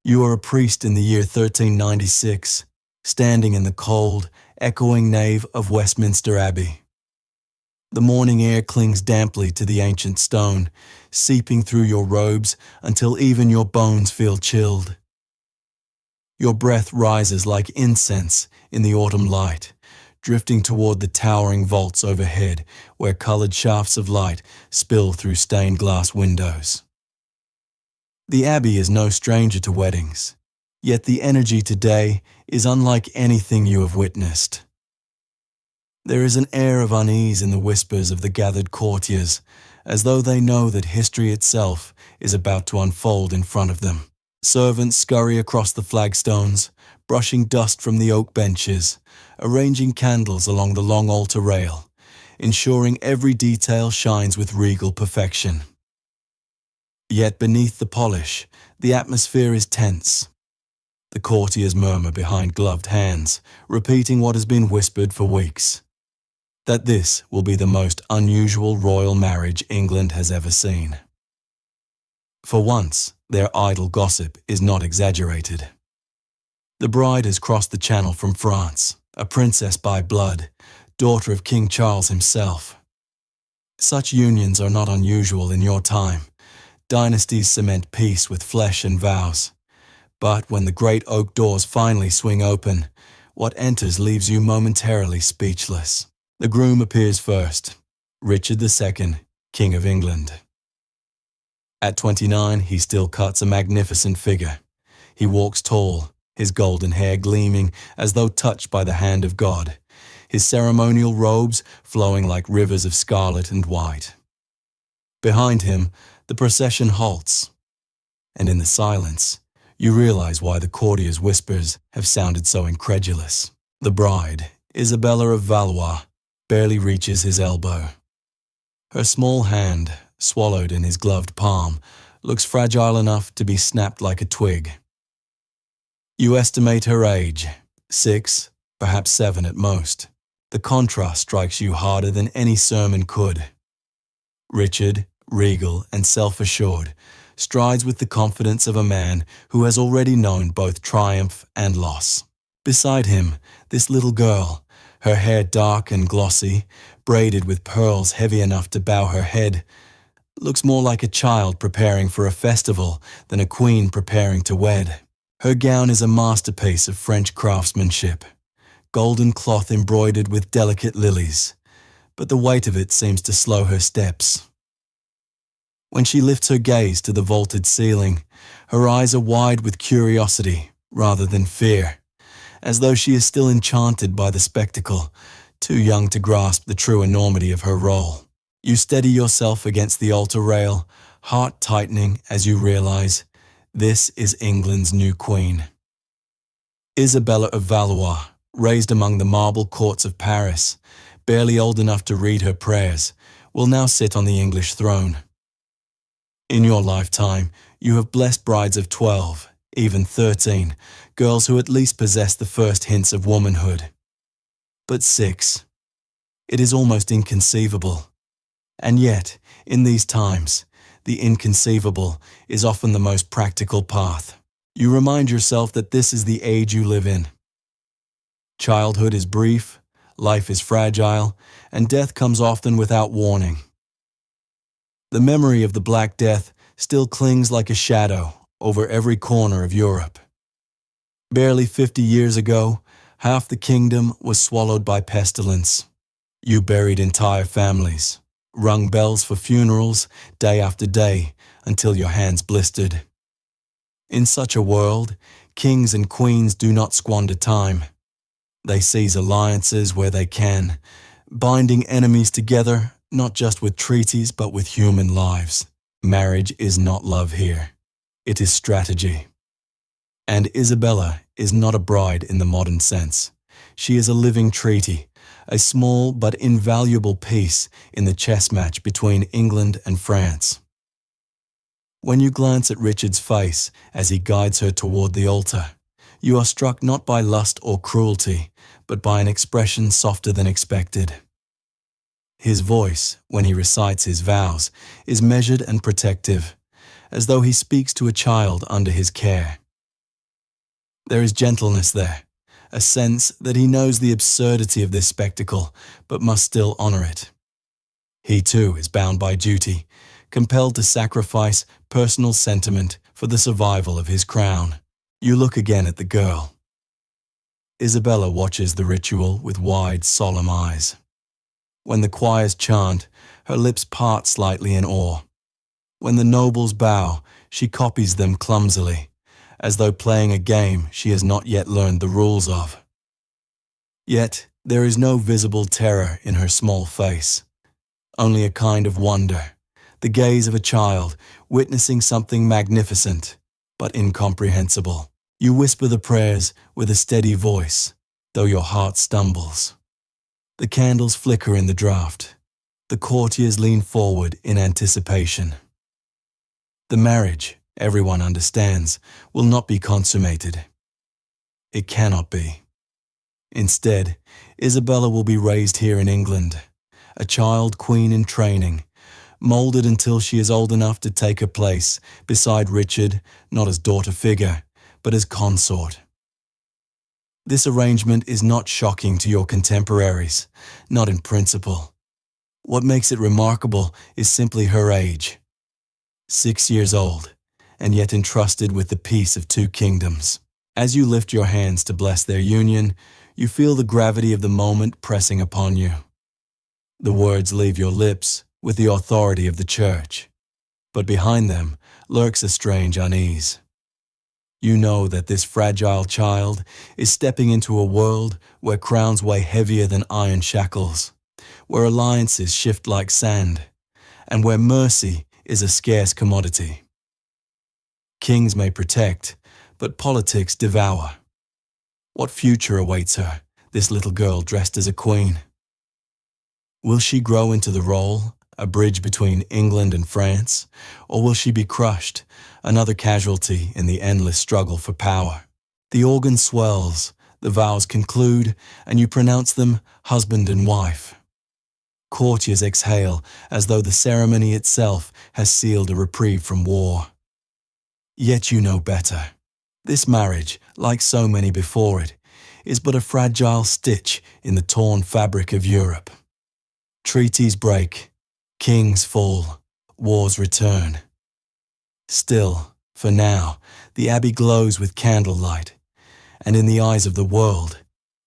You are a priest in the year 1396, standing in the cold, echoing nave of Westminster Abbey. The morning air clings damply to the ancient stone, seeping through your robes until even your bones feel chilled. Your breath rises like incense in the autumn light, drifting toward the towering vaults overhead where colored shafts of light spill through stained glass windows. The Abbey is no stranger to weddings, yet the energy today is unlike anything you have witnessed. There is an air of unease in the whispers of the gathered courtiers, as though they know that history itself is about to unfold in front of them. Servants scurry across the flagstones, brushing dust from the oak benches, arranging candles along the long altar rail, ensuring every detail shines with regal perfection. Yet beneath the polish, the atmosphere is tense. The courtiers murmur behind gloved hands, repeating what has been whispered for weeks: that this will be the most unusual royal marriage England has ever seen. For once, their idle gossip is not exaggerated. The bride has crossed the Channel from France, a princess by blood, daughter of King Charles himself. Such unions are not unusual in your time. Dynasties cement peace with flesh and vows. But when the great oak doors finally swing open, what enters leaves you momentarily speechless. The groom appears first, Richard II, King of England. At 29, he still cuts a magnificent figure. He walks tall, his golden hair gleaming as though touched by the hand of God, his ceremonial robes flowing like rivers of scarlet and white. Behind him, the procession halts, and in the silence, you realize why the courtiers' whispers have sounded so incredulous. The bride, Isabella of Valois, barely reaches his elbow. Her small hand, swallowed in his gloved palm, looks fragile enough to be snapped like a twig. You estimate her age, 6, perhaps 7 at most. The contrast strikes you harder than any sermon could. Richard, regal and self-assured, strides with the confidence of a man who has already known both triumph and loss. Beside him, this little girl, her hair dark and glossy, braided with pearls heavy enough to bow her head, looks more like a child preparing for a festival than a queen preparing to wed. Her gown is a masterpiece of French craftsmanship, golden cloth embroidered with delicate lilies, but the weight of it seems to slow her steps. When she lifts her gaze to the vaulted ceiling, her eyes are wide with curiosity rather than fear, as though she is still enchanted by the spectacle, too young to grasp the true enormity of her role. You steady yourself against the altar rail, heart tightening as you realize this is England's new queen. Isabella of Valois, raised among the marble courts of Paris, barely old enough to read her prayers, will now sit on the English throne. In your lifetime, you have blessed brides of 12, even 13, girls who at least possess the first hints of womanhood. But 6. It is almost inconceivable. And yet, in these times, the inconceivable is often the most practical path. You remind yourself that this is the age you live in. Childhood is brief, life is fragile, and death comes often without warning. The memory of the Black Death still clings like a shadow over every corner of Europe. Barely 50 years ago, half the kingdom was swallowed by pestilence. You buried entire families, rung bells for funerals day after day until your hands blistered. In such a world, kings and queens do not squander time. They seize alliances where they can, binding enemies together not just with treaties but with human lives. Marriage is not love here. It is strategy. And Isabella is not a bride in the modern sense. She is a living treaty, a small but invaluable piece in the chess match between England and France. When you glance at Richard's face as he guides her toward the altar, you are struck not by lust or cruelty, but by an expression softer than expected. His voice, when he recites his vows, is measured and protective, as though he speaks to a child under his care. There is gentleness there, a sense that he knows the absurdity of this spectacle, but must still honor it. He too is bound by duty, compelled to sacrifice personal sentiment for the survival of his crown. You look again at the girl. Isabella watches the ritual with wide, solemn eyes. When the choirs chant, her lips part slightly in awe. When the nobles bow, she copies them clumsily, as though playing a game she has not yet learned the rules of. Yet there is no visible terror in her small face, only a kind of wonder, the gaze of a child witnessing something magnificent, but incomprehensible. You whisper the prayers with a steady voice, though your heart stumbles. The candles flicker in the draught. The courtiers lean forward in anticipation. The marriage, everyone understands, will not be consummated. It cannot be. Instead, Isabella will be raised here in England, a child queen in training, molded until she is old enough to take her place beside Richard, not as daughter figure, but as consort. This arrangement is not shocking to your contemporaries, not in principle. What makes it remarkable is simply her age. 6 years old, and yet entrusted with the peace of 2 kingdoms. As you lift your hands to bless their union, you feel the gravity of the moment pressing upon you. The words leave your lips with the authority of the church, but behind them lurks a strange unease. You know that this fragile child is stepping into a world where crowns weigh heavier than iron shackles, where alliances shift like sand, and where mercy is a scarce commodity. Kings may protect, but politics devour. What future awaits her, this little girl dressed as a queen? Will she grow into the role, a bridge between England and France, or will she be crushed, another casualty in the endless struggle for power? The organ swells, the vows conclude, and you pronounce them husband and wife. Courtiers exhale as though the ceremony itself has sealed a reprieve from war. Yet you know better. This marriage, like so many before it, is but a fragile stitch in the torn fabric of Europe. Treaties break, kings fall, wars return. Still, for now, the abbey glows with candlelight, and in the eyes of the world,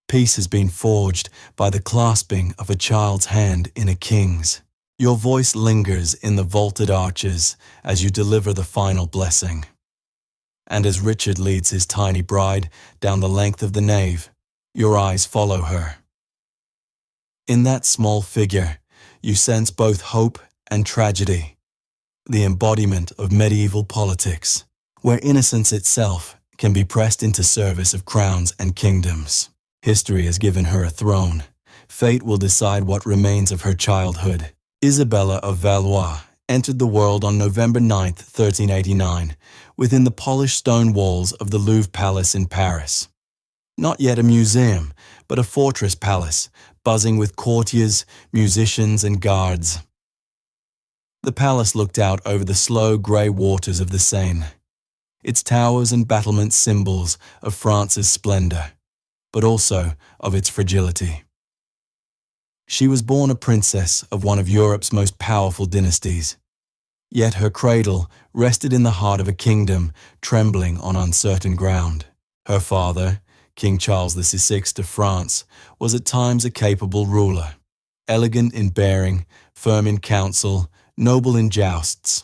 peace has been forged by the clasping of a child's hand in a king's. Your voice lingers in the vaulted arches as you deliver the final blessing. And as Richard leads his tiny bride down the length of the nave, your eyes follow her. In that small figure, you sense both hope and tragedy, the embodiment of medieval politics, where innocence itself can be pressed into service of crowns and kingdoms. History has given her a throne. Fate will decide what remains of her childhood. Isabella of Valois entered the world on November 9, 1389, within the polished stone walls of the Louvre Palace in Paris. Not yet a museum, but a fortress palace, buzzing with courtiers, musicians, and guards. The palace looked out over the slow grey waters of the Seine, its towers and battlements symbols of France's splendour, but also of its fragility. She was born a princess of one of Europe's most powerful dynasties, yet her cradle rested in the heart of a kingdom trembling on uncertain ground. Her father, King Charles VI of France, was at times a capable ruler, elegant in bearing, firm in counsel, noble in jousts.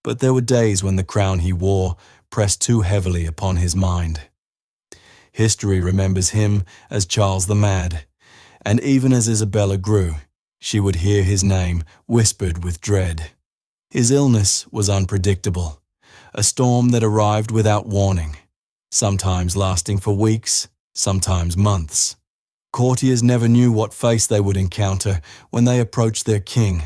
But there were days when the crown he wore pressed too heavily upon his mind. History remembers him as Charles the Mad, and even as Isabella grew, she would hear his name whispered with dread. His illness was unpredictable, a storm that arrived without warning, sometimes lasting for weeks, sometimes months. Courtiers never knew what face they would encounter when they approached their king,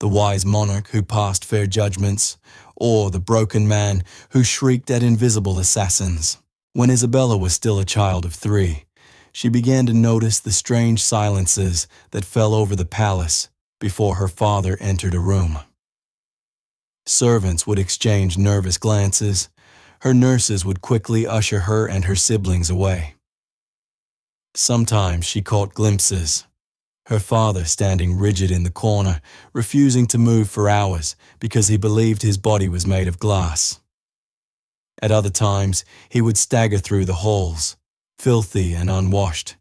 the wise monarch who passed fair judgments, or the broken man who shrieked at invisible assassins. When Isabella was still a child of 3, she began to notice the strange silences that fell over the palace before her father entered a room. Servants would exchange nervous glances, her nurses would quickly usher her and her siblings away. Sometimes she caught glimpses. Her father standing rigid in the corner, refusing to move for hours because he believed his body was made of glass. At other times, he would stagger through the halls, filthy and unwashed,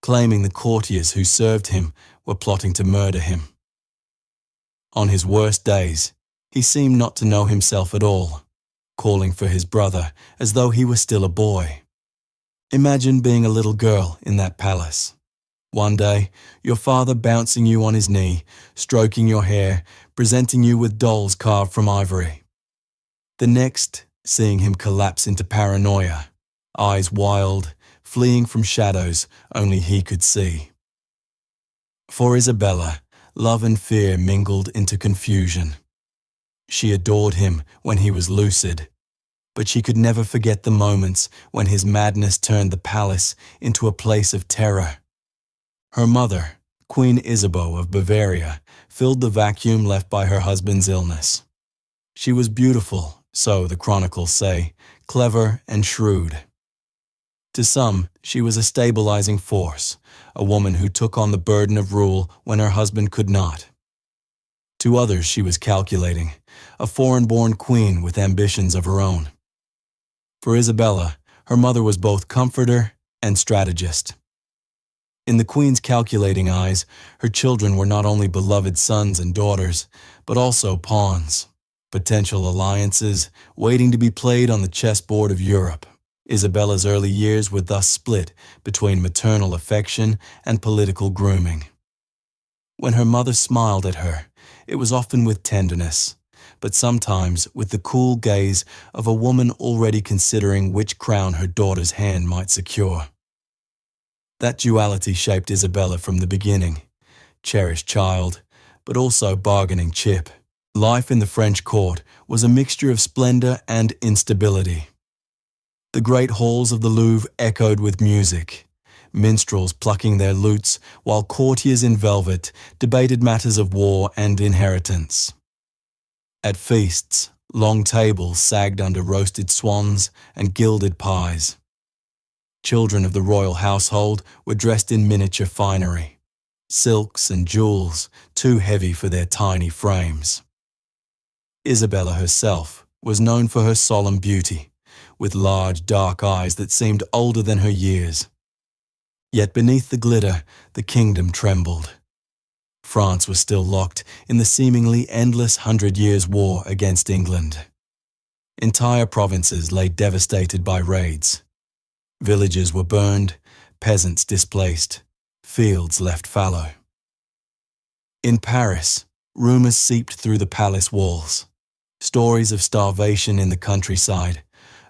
claiming the courtiers who served him were plotting to murder him. On his worst days, he seemed not to know himself at all, calling for his brother as though he were still a boy. Imagine being a little girl in that palace. One day, your father bouncing you on his knee, stroking your hair, presenting you with dolls carved from ivory. The next, seeing him collapse into paranoia, eyes wild, fleeing from shadows only he could see. For Isabella, love and fear mingled into confusion. She adored him when he was lucid, but she could never forget the moments when his madness turned the palace into a place of terror. Her mother, Queen Isabeau of Bavaria, filled the vacuum left by her husband's illness. She was beautiful, so the chronicles say, clever and shrewd. To some, she was a stabilizing force, a woman who took on the burden of rule when her husband could not. To others, she was calculating, a foreign-born queen with ambitions of her own. For Isabella, her mother was both comforter and strategist. In the queen's calculating eyes, her children were not only beloved sons and daughters, but also pawns, potential alliances waiting to be played on the chessboard of Europe. Isabella's early years were thus split between maternal affection and political grooming. When her mother smiled at her, it was often with tenderness, but sometimes with the cool gaze of a woman already considering which crown her daughter's hand might secure. That duality shaped Isabella from the beginning, cherished child, but also bargaining chip. Life in the French court was a mixture of splendor and instability. The great halls of the Louvre echoed with music, minstrels plucking their lutes while courtiers in velvet debated matters of war and inheritance. At feasts, long tables sagged under roasted swans and gilded pies. Children of the royal household were dressed in miniature finery, silks and jewels too heavy for their tiny frames. Isabella herself was known for her solemn beauty, with large dark eyes that seemed older than her years. Yet beneath the glitter, the kingdom trembled. France was still locked in the seemingly endless 100 Years' War against England. Entire provinces lay devastated by raids. Villages were burned, peasants displaced, fields left fallow. In Paris, rumors seeped through the palace walls. Stories of starvation in the countryside,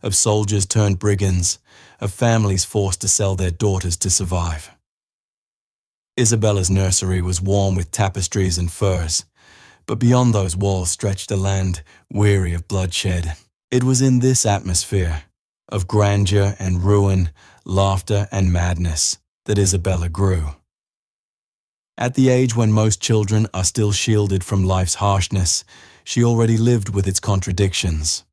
of soldiers turned brigands, of families forced to sell their daughters to survive. Isabella's nursery was warm with tapestries and furs, but beyond those walls stretched a land weary of bloodshed. It was in this atmosphere, of grandeur and ruin, laughter and madness, that Isabella grew. At the age when most children are still shielded from life's harshness, she already lived with its contradictions.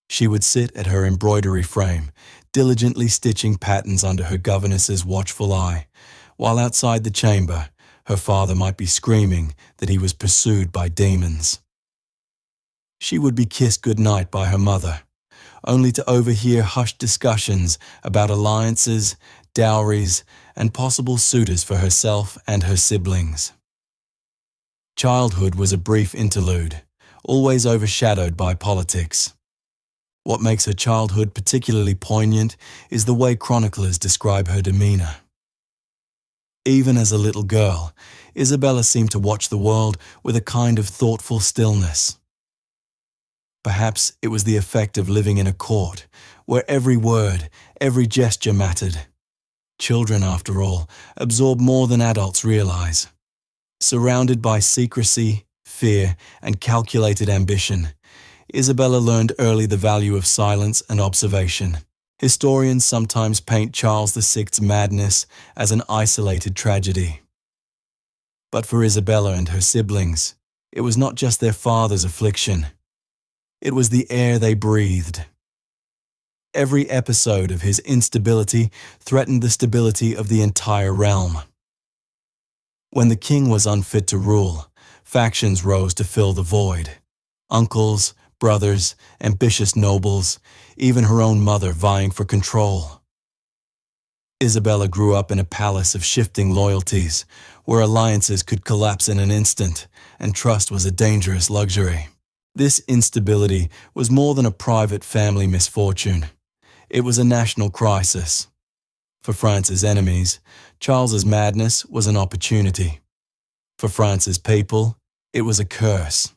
She would sit at her embroidery frame, diligently stitching patterns under her governess's watchful eye, while outside the chamber, her father might be screaming that he was pursued by demons. She would be kissed goodnight by her mother, only to overhear hushed discussions about alliances, dowries, and possible suitors for herself and her siblings. Childhood was a brief interlude, always overshadowed by politics. What makes her childhood particularly poignant is the way chroniclers describe her demeanor. Even as a little girl, Isabella seemed to watch the world with a kind of thoughtful stillness. Perhaps it was the effect of living in a court, where every word, every gesture mattered. Children, after all, absorb more than adults realize. Surrounded by secrecy, fear, and calculated ambition, Isabella learned early the value of silence and observation. Historians sometimes paint Charles VI's madness as an isolated tragedy. But for Isabella and her siblings, it was not just their father's affliction. It was the air they breathed. every episode of his instability threatened the stability of the entire realm. When the king was unfit to rule, factions rose to fill the void. Uncles, brothers, ambitious nobles, even her own mother vying for control. Isabella grew up in a palace of shifting loyalties, where alliances could collapse in an instant, and trust was a dangerous luxury. This instability was more than a private family misfortune. It was a national crisis. For France's enemies, Charles's madness was an opportunity. For France's people, it was a curse.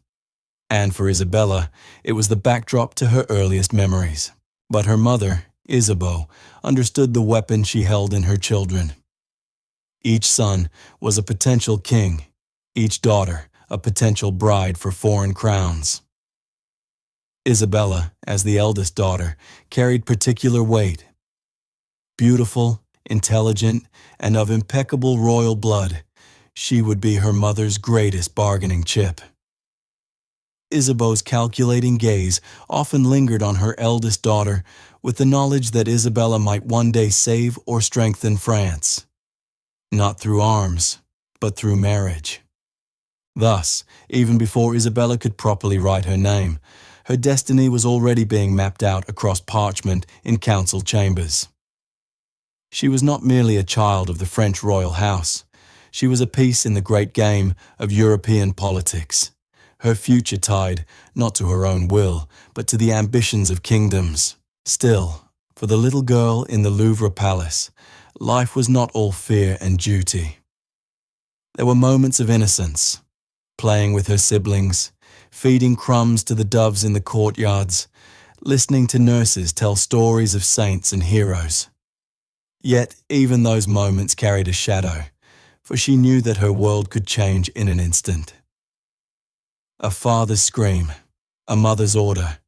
And for Isabella, it was the backdrop to her earliest memories. But her mother, Isabeau, understood the weapon she held in her children. Each son was a potential king, each daughter a potential bride for foreign crowns. Isabella, as the eldest daughter, carried particular weight. Beautiful, intelligent, and of impeccable royal blood, she would be her mother's greatest bargaining chip. Isabeau's calculating gaze often lingered on her eldest daughter with the knowledge that Isabella might one day save or strengthen France. Not through arms, but through marriage. Thus, even before Isabella could properly write her name, her destiny was already being mapped out across parchment in council chambers. She was not merely a child of the French royal house. She was a piece in the great game of European politics. Her future tied not to her own will, but to the ambitions of kingdoms. Still, for the little girl in the Louvre Palace, life was not all fear and duty. There were moments of innocence, playing with her siblings, feeding crumbs to the doves in the courtyards, listening to nurses tell stories of saints and heroes. Yet even those moments carried a shadow, for she knew that her world could change in an instant. A father's scream, a mother's order,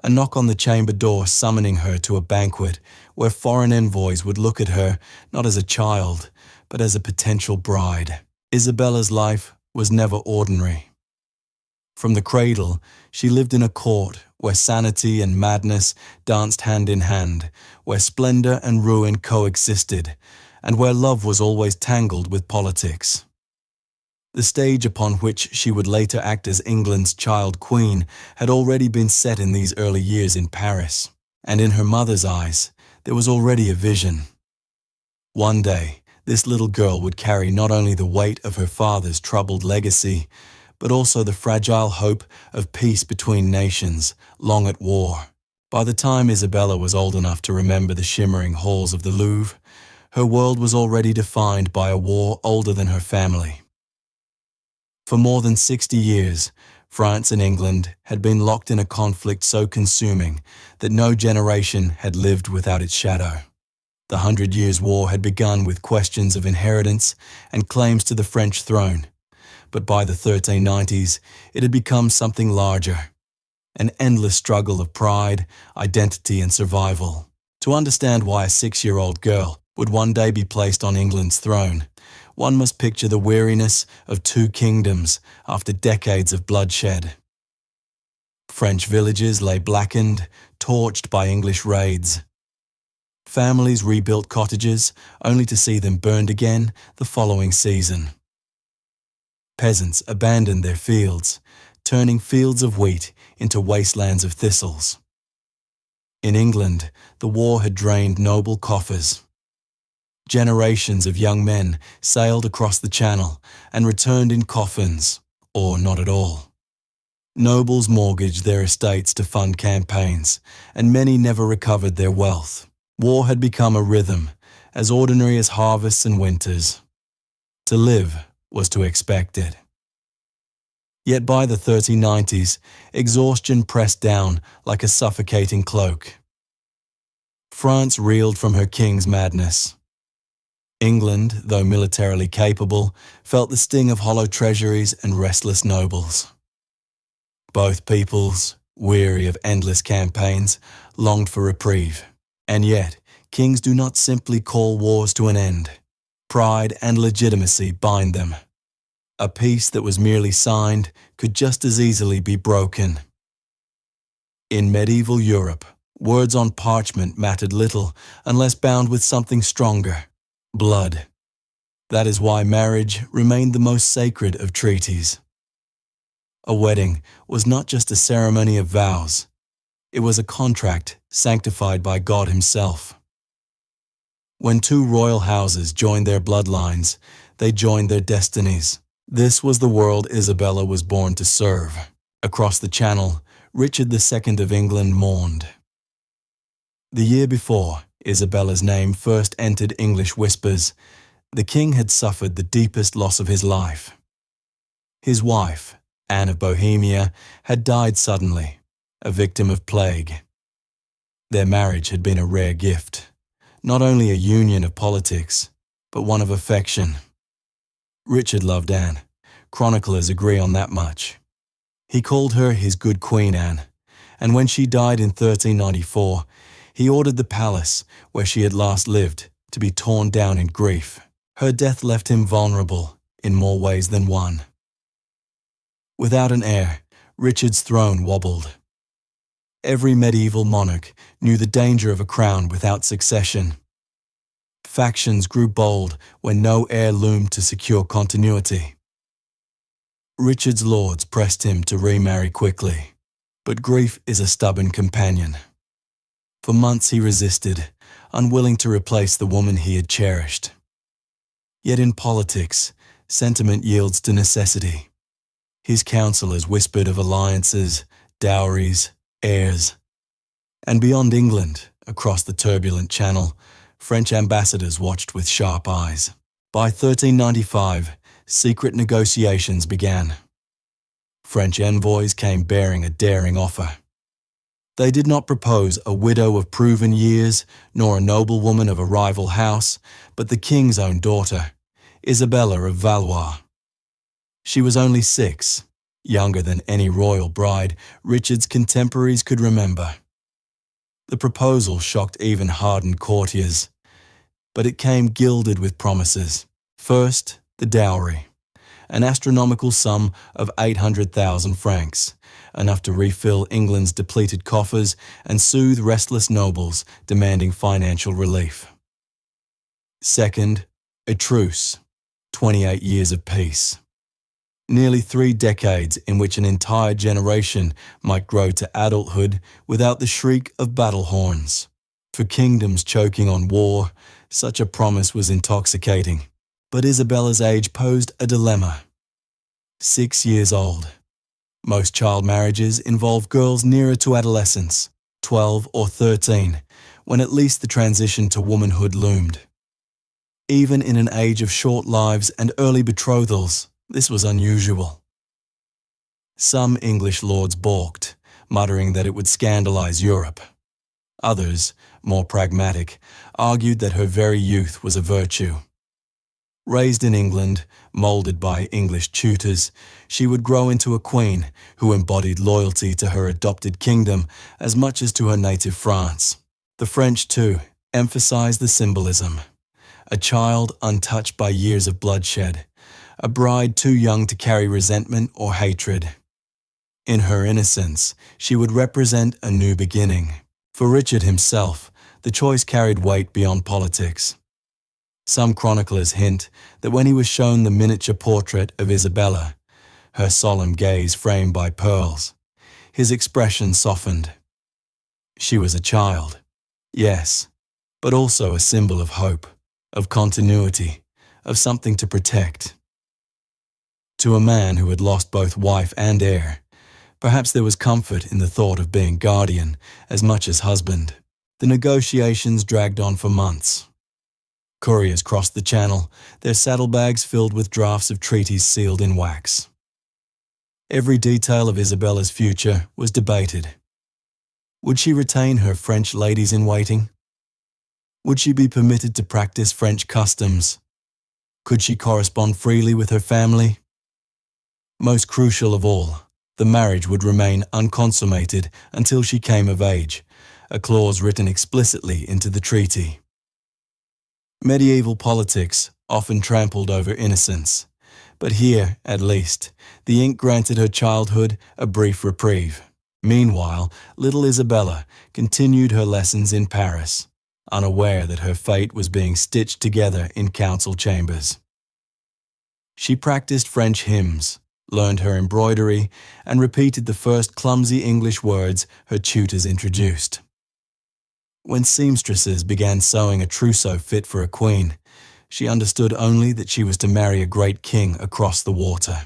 a knock on the chamber door summoning her to a banquet where foreign envoys would look at her not as a child, but as a potential bride. Isabella's life was never ordinary. From the cradle, she lived in a court where sanity and madness danced hand in hand, where splendor and ruin coexisted, and where love was always tangled with politics. The stage upon which she would later act as England's child queen had already been set in these early years in Paris, and in her mother's eyes, there was already a vision. One day, this little girl would carry not only the weight of her father's troubled legacy, but also the fragile hope of peace between nations, long at war. By the time Isabella was old enough to remember the shimmering halls of the Louvre, her world was already defined by a war older than her family. For more than 60 years, France and England had been locked in a conflict so consuming that no generation had lived without its shadow. The 100 Years' War had begun with questions of inheritance and claims to the French throne, but by the 1390s, it had become something larger, an endless struggle of pride, identity, and survival. To understand why a 6-year-old girl would one day be placed on England's throne, one must picture the weariness of 2 kingdoms after decades of bloodshed. French villages lay blackened, torched by English raids. Families rebuilt cottages only to see them burned again the following season. Peasants abandoned their fields, turning fields of wheat into wastelands of thistles. In England, the war had drained noble coffers. Generations of young men sailed across the Channel and returned in coffins, or not at all. Nobles mortgaged their estates to fund campaigns, and many never recovered their wealth. War had become a rhythm, as ordinary as harvests and winters. To live was to expect it. Yet by the 1390s, exhaustion pressed down like a suffocating cloak. France reeled from her king's madness. England, though militarily capable, felt the sting of hollow treasuries and restless nobles. Both peoples, weary of endless campaigns, longed for reprieve. And yet, kings do not simply call wars to an end. Pride and legitimacy bind them. A peace that was merely signed could just as easily be broken. In medieval Europe, Words on parchment mattered little unless bound with something stronger: blood. That is why marriage remained the most sacred of treaties. A wedding was not just a ceremony of vows. It was a contract sanctified by God Himself. When two royal houses joined their bloodlines, they joined their destinies. This was the world Isabella was born to serve. Across the Channel, Richard II of England mourned. The year before Isabella's name first entered English whispers, the king had suffered the deepest loss of his life. His wife, Anne of Bohemia, had died suddenly, a victim of plague. Their marriage had been a rare gift, not only a union of politics, but one of affection. Richard loved Anne. Chroniclers agree on that much. He called her his good Queen Anne, and when she died in 1394, he ordered the palace where she had last lived to be torn down in grief. Her death left him vulnerable in more ways than one. Without an heir, Richard's throne wobbled. Every medieval monarch knew the danger of a crown without succession. Factions grew bold when no heir loomed to secure continuity. Richard's lords pressed him to remarry quickly, but grief is a stubborn companion. For months he resisted, unwilling to replace the woman he had cherished. Yet in politics, sentiment yields to necessity. His counselors whispered of alliances, dowries, heirs. And beyond England, across the turbulent Channel, French ambassadors watched with sharp eyes. By 1395, secret negotiations began. French envoys came bearing a daring offer. They did not propose a widow of proven years, nor a noblewoman of a rival house, but the king's own daughter, Isabella of Valois. She was only 6, younger than any royal bride Richard's contemporaries could remember. The proposal shocked even hardened courtiers, but it came gilded with promises. First, the dowry, an astronomical sum of 800,000 francs, enough to refill England's depleted coffers and soothe restless nobles demanding financial relief. Second, a truce, 28 years of peace. Nearly 3 decades in which an entire generation might grow to adulthood without the shriek of battle horns. For kingdoms choking on war, such a promise was intoxicating. But Isabella's age posed a dilemma. 6 years old. Most child marriages involve girls nearer to adolescence, 12 or 13, when at least the transition to womanhood loomed. Even in an age of short lives and early betrothals, this was unusual. Some English lords balked, muttering that it would scandalize Europe. Others, more pragmatic, argued that her very youth was a virtue. Raised in England, molded by English tutors, she would grow into a queen who embodied loyalty to her adopted kingdom as much as to her native France. The French, too, emphasized the symbolism. A child untouched by years of bloodshed, a bride too young to carry resentment or hatred. In her innocence, she would represent a new beginning. For Richard himself, the choice carried weight beyond politics. Some chroniclers hint that when he was shown the miniature portrait of Isabella, her solemn gaze framed by pearls, his expression softened. She was a child, yes, but also a symbol of hope, of continuity, of something to protect. To a man who had lost both wife and heir, perhaps there was comfort in the thought of being guardian as much as husband. The negotiations dragged on for months. Couriers crossed the Channel, their saddlebags filled with drafts of treaties sealed in wax. Every detail of Isabella's future was debated. Would she retain her French ladies-in-waiting? Would she be permitted to practice French customs? Could she correspond freely with her family? Most crucial of all, the marriage would remain unconsummated until she came of age, a clause written explicitly into the treaty. Medieval politics often trampled over innocence, but here, at least, the ink granted her childhood a brief reprieve. Meanwhile, little Isabella continued her lessons in Paris, unaware that her fate was being stitched together in council chambers. She practiced French hymns, learned her embroidery, and repeated the first clumsy English words her tutors introduced. When seamstresses began sewing a trousseau fit for a queen, she understood only that she was to marry a great king across the water.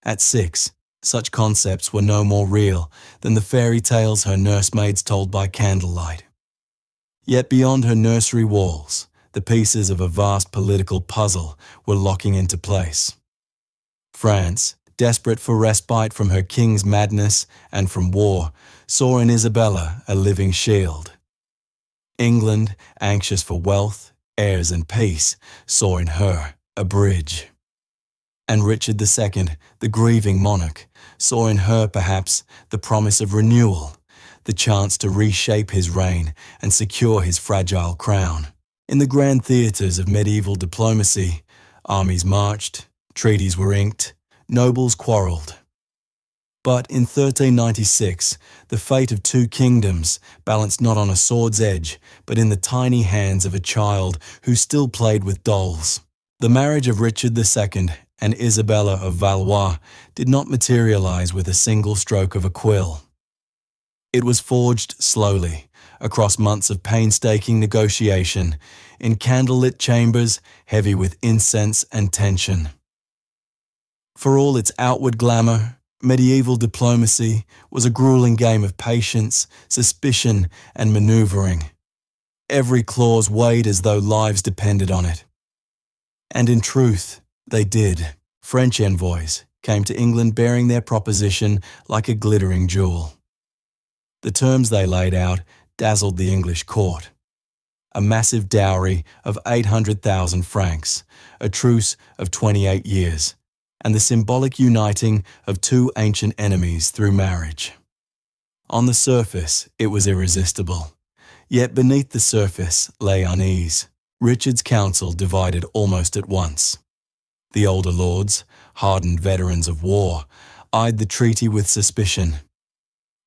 At 6, such concepts were no more real than the fairy tales her nursemaids told by candlelight. Yet beyond her nursery walls, the pieces of a vast political puzzle were locking into place. France, desperate for respite from her king's madness and from war, saw in Isabella a living shield. England, anxious for wealth, heirs and peace, saw in her a bridge. And Richard II, the grieving monarch, saw in her perhaps the promise of renewal, the chance to reshape his reign and secure his fragile crown. In the grand theatres of medieval diplomacy, armies marched, treaties were inked, nobles quarrelled. But in 1396, the fate of two kingdoms balanced not on a sword's edge, but in the tiny hands of a child who still played with dolls. The marriage of Richard II and Isabella of Valois did not materialize with a single stroke of a quill. It was forged slowly, across months of painstaking negotiation, in candlelit chambers heavy with incense and tension. For all its outward glamour, medieval diplomacy was a grueling game of patience, suspicion, and maneuvering. Every clause weighed as though lives depended on it. And in truth, they did. French envoys came to England bearing their proposition like a glittering jewel. The terms they laid out dazzled the English court. A massive dowry of 800,000 francs, a truce of 28 years, and the symbolic uniting of two ancient enemies through marriage. On the surface, it was irresistible. Yet beneath the surface lay unease. Richard's council divided almost at once. The older lords, hardened veterans of war, eyed the treaty with suspicion.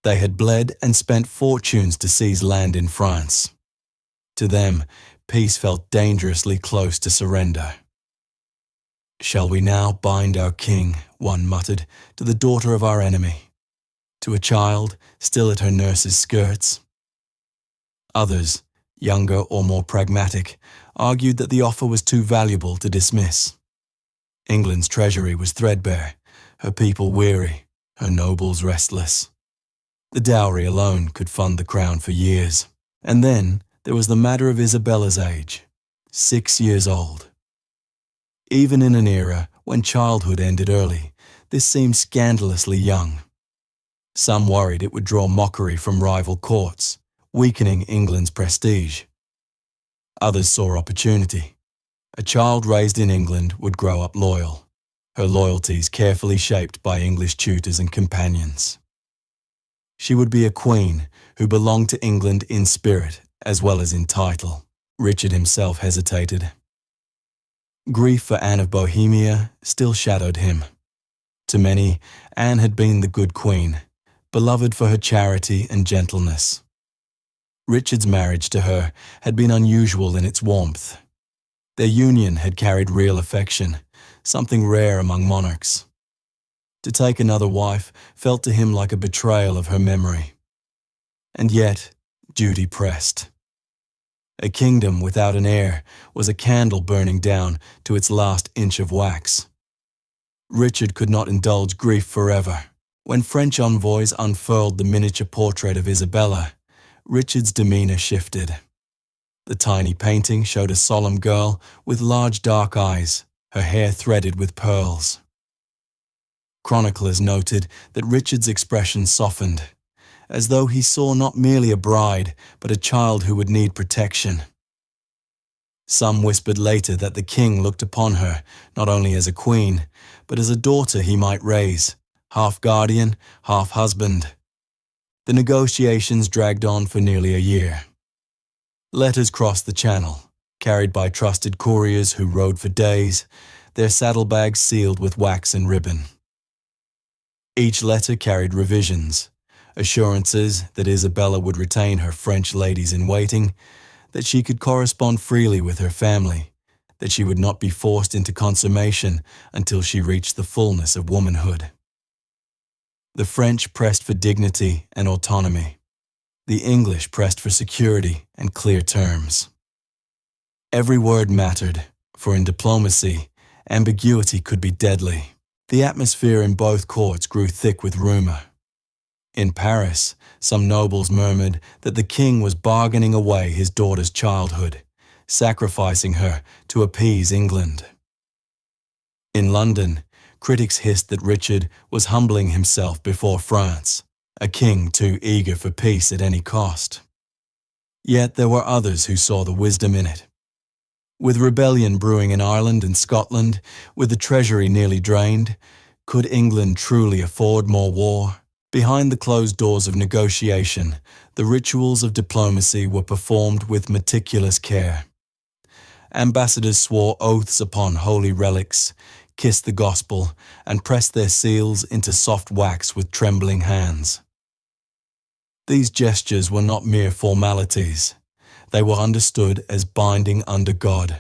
They had bled and spent fortunes to seize land in France. To them, peace felt dangerously close to surrender. "Shall we now bind our king," one muttered, "to the daughter of our enemy? To a child still at her nurse's skirts?" Others, younger or more pragmatic, argued that the offer was too valuable to dismiss. England's treasury was threadbare, her people weary, her nobles restless. The dowry alone could fund the crown for years. And then there was the matter of Isabella's age, 6 years old. Even in an era when childhood ended early, this seemed scandalously young. Some worried it would draw mockery from rival courts, weakening England's prestige. Others saw opportunity. A child raised in England would grow up loyal, her loyalties carefully shaped by English tutors and companions. She would be a queen who belonged to England in spirit as well as in title. Richard himself hesitated. Grief for Anne of Bohemia still shadowed him. To many, Anne had been the good queen, beloved for her charity and gentleness. Richard's marriage to her had been unusual in its warmth. Their union had carried real affection, something rare among monarchs. To take another wife felt to him like a betrayal of her memory. And yet, duty pressed. A kingdom without an heir was a candle burning down to its last inch of wax. Richard could not indulge grief forever. When French envoys unfurled the miniature portrait of Isabella, Richard's demeanor shifted. The tiny painting showed a solemn girl with large dark eyes, her hair threaded with pearls. Chroniclers noted that Richard's expression softened, as though he saw not merely a bride, but a child who would need protection. Some whispered later that the king looked upon her not only as a queen, but as a daughter he might raise, half guardian, half husband. The negotiations dragged on for nearly a year. Letters crossed the Channel, carried by trusted couriers who rode for days, their saddlebags sealed with wax and ribbon. Each letter carried revisions, assurances that Isabella would retain her French ladies-in-waiting, that she could correspond freely with her family, that she would not be forced into consummation until she reached the fullness of womanhood. The French pressed for dignity and autonomy. The English pressed for security and clear terms. Every word mattered, for in diplomacy, ambiguity could be deadly. The atmosphere in both courts grew thick with rumor. In Paris, some nobles murmured that the king was bargaining away his daughter's childhood, sacrificing her to appease England. In London, critics hissed that Richard was humbling himself before France, a king too eager for peace at any cost. Yet there were others who saw the wisdom in it. With rebellion brewing in Ireland and Scotland, with the treasury nearly drained, could England truly afford more war? Behind the closed doors of negotiation, the rituals of diplomacy were performed with meticulous care. Ambassadors swore oaths upon holy relics, kissed the gospel, and pressed their seals into soft wax with trembling hands. These gestures were not mere formalities. They were understood as binding under God.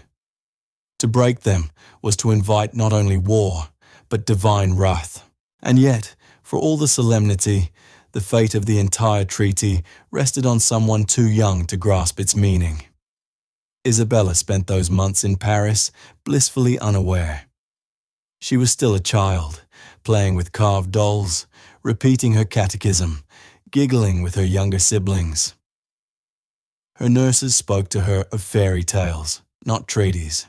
To break them was to invite not only war, but divine wrath. And yet, for all the solemnity, the fate of the entire treaty rested on someone too young to grasp its meaning. Isabella spent those months in Paris blissfully unaware. She was still a child, playing with carved dolls, repeating her catechism, giggling with her younger siblings. Her nurses spoke to her of fairy tales, not treaties.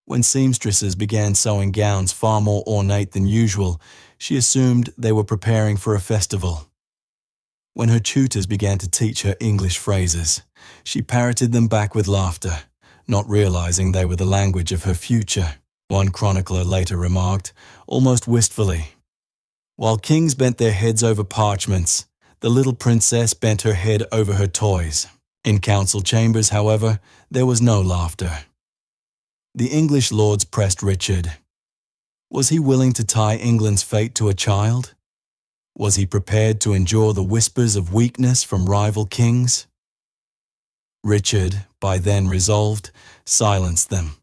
When seamstresses began sewing gowns far more ornate than usual, she assumed they were preparing for a festival. When her tutors began to teach her English phrases, she parroted them back with laughter, not realizing they were the language of her future, one chronicler later remarked, almost wistfully. While kings bent their heads over parchments, the little princess bent her head over her toys. In council chambers, however, there was no laughter. The English lords pressed Richard. Was he willing to tie England's fate to a child? Was he prepared to endure the whispers of weakness from rival kings? Richard, by then resolved, silenced them.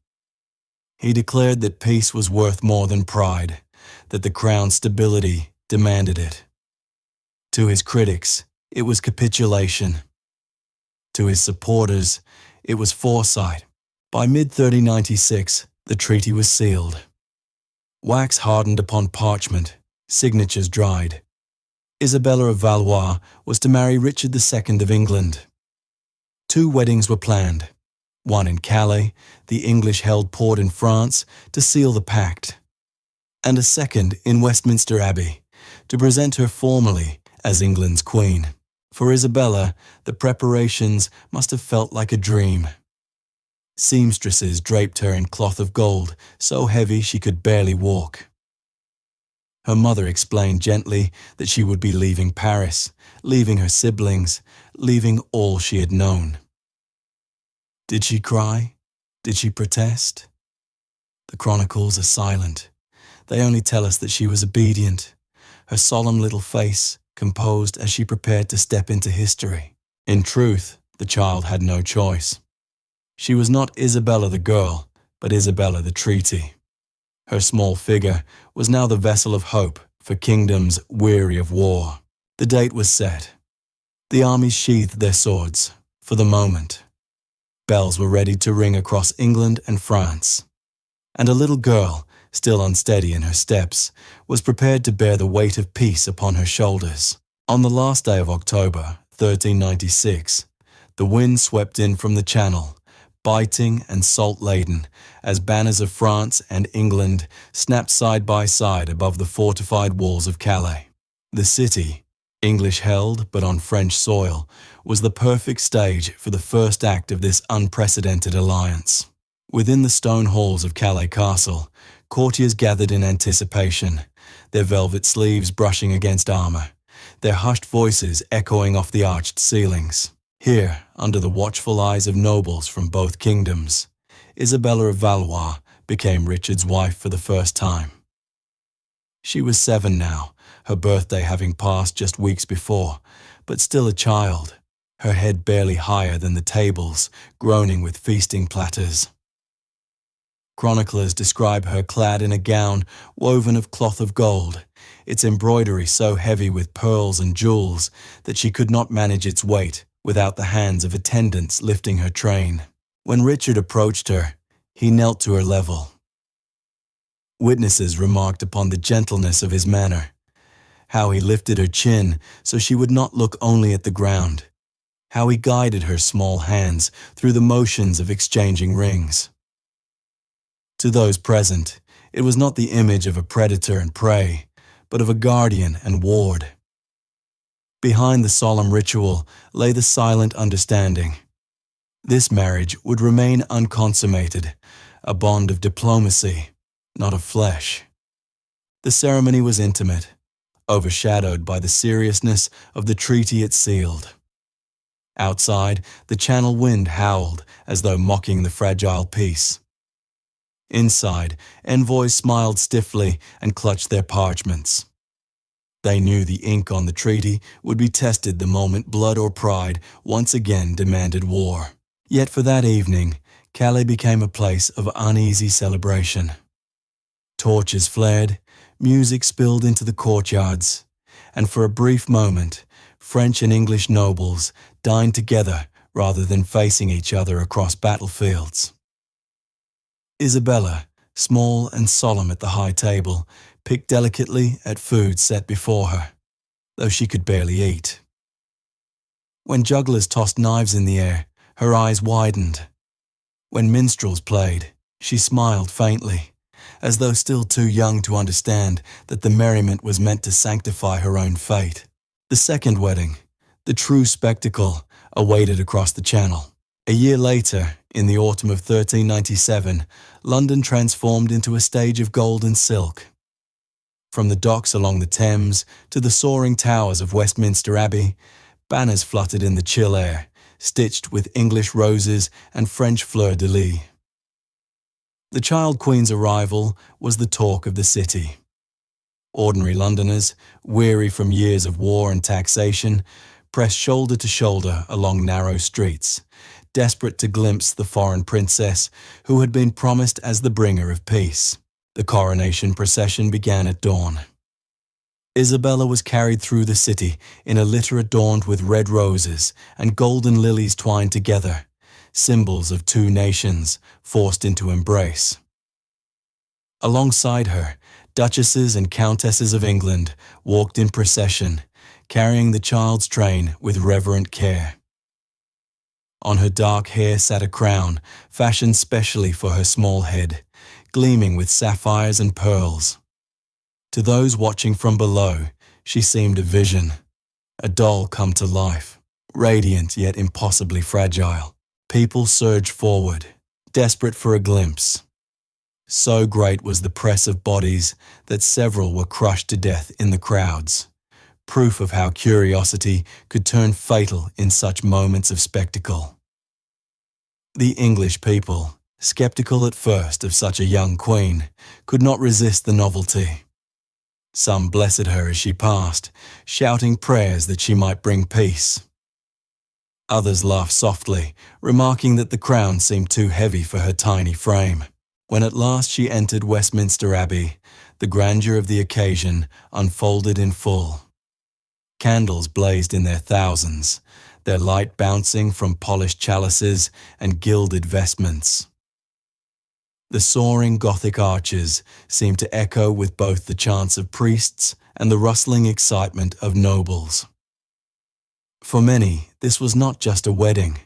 He declared that peace was worth more than pride, that the crown's stability demanded it. To his critics, it was capitulation. To his supporters, it was foresight. By mid-1396, the treaty was sealed. Wax hardened upon parchment, signatures dried. Isabella of Valois was to marry Richard II of England. 2 weddings were planned, one in Calais, the English-held port in France, to seal the pact, and a second in Westminster Abbey, to present her formally as England's queen. For Isabella, the preparations must have felt like a dream. Seamstresses draped her in cloth of gold, so heavy she could barely walk. Her mother explained gently that she would be leaving Paris, leaving her siblings, leaving all she had known. Did she cry? Did she protest? The chronicles are silent. They only tell us that she was obedient, her solemn little face composed as she prepared to step into history. In truth, the child had no choice. She was not Isabella the girl, but Isabella the treaty. Her small figure was now the vessel of hope for kingdoms weary of war. The date was set. The armies sheathed their swords, for the moment. Bells were ready to ring across England and France. And a little girl, still unsteady in her steps, was prepared to bear the weight of peace upon her shoulders. On the last day of October, 1396, the wind swept in from the Channel, biting and salt-laden, as banners of France and England snapped side by side above the fortified walls of Calais. The city, English-held but on French soil, was the perfect stage for the first act of this unprecedented alliance. Within the stone halls of Calais Castle, courtiers gathered in anticipation, their velvet sleeves brushing against armor, their hushed voices echoing off the arched ceilings. Here, under the watchful eyes of nobles from both kingdoms, Isabella of Valois became Richard's wife for the first time. She was 7 now, her birthday having passed just weeks before, but still a child, her head barely higher than the tables, groaning with feasting platters. Chroniclers describe her clad in a gown woven of cloth of gold, its embroidery so heavy with pearls and jewels that she could not manage its weight without the hands of attendants lifting her train. When Richard approached her, he knelt to her level. Witnesses remarked upon the gentleness of his manner, how he lifted her chin so she would not look only at the ground, how he guided her small hands through the motions of exchanging rings. To those present, it was not the image of a predator and prey, but of a guardian and ward. Behind the solemn ritual lay the silent understanding. This marriage would remain unconsummated, a bond of diplomacy, not of flesh. The ceremony was intimate, overshadowed by the seriousness of the treaty it sealed. Outside, the Channel wind howled as though mocking the fragile peace. Inside, envoys smiled stiffly and clutched their parchments. They knew the ink on the treaty would be tested the moment blood or pride once again demanded war. Yet for that evening, Calais became a place of uneasy celebration. Torches flared, music spilled into the courtyards, and for a brief moment, French and English nobles dined together rather than facing each other across battlefields. Isabella, small and solemn at the high table, picked delicately at food set before her, though she could barely eat. When jugglers tossed knives in the air, her eyes widened. When minstrels played, she smiled faintly, as though still too young to understand that the merriment was meant to sanctify her own fate. The second wedding, the true spectacle, awaited across the Channel. A year later, in the autumn of 1397, London transformed into a stage of gold and silk. From the docks along the Thames to the soaring towers of Westminster Abbey, banners fluttered in the chill air, stitched with English roses and French fleur-de-lis. The child queen's arrival was the talk of the city. Ordinary Londoners, weary from years of war and taxation, pressed shoulder to shoulder along narrow streets, desperate to glimpse the foreign princess who had been promised as the bringer of peace. The coronation procession began at dawn. Isabella was carried through the city in a litter adorned with red roses and golden lilies twined together, symbols of two nations forced into embrace. Alongside her, duchesses and countesses of England walked in procession, carrying the child's train with reverent care. On her dark hair sat a crown, fashioned specially for her small head, gleaming with sapphires and pearls. To those watching from below, she seemed a vision, a doll come to life, radiant yet impossibly fragile. People surged forward, desperate for a glimpse. So great was the press of bodies that several were crushed to death in the crowds, proof of how curiosity could turn fatal in such moments of spectacle. The English people, skeptical at first of such a young queen, could not resist the novelty. Some blessed her as she passed, shouting prayers that she might bring peace. Others laughed softly, remarking that the crown seemed too heavy for her tiny frame. When at last she entered Westminster Abbey, the grandeur of the occasion unfolded in full. Candles blazed in their thousands, their light bouncing from polished chalices and gilded vestments. The soaring Gothic arches seemed to echo with both the chants of priests and the rustling excitement of nobles. For many, this was not just a wedding.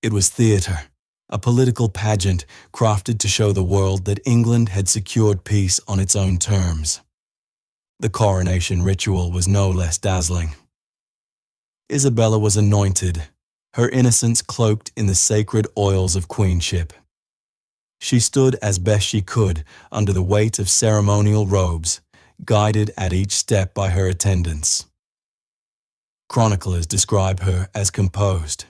It was theatre, a political pageant crafted to show the world that England had secured peace on its own terms. The coronation ritual was no less dazzling. Isabella was anointed, her innocence cloaked in the sacred oils of queenship. She stood as best she could under the weight of ceremonial robes, guided at each step by her attendants. Chroniclers describe her as composed,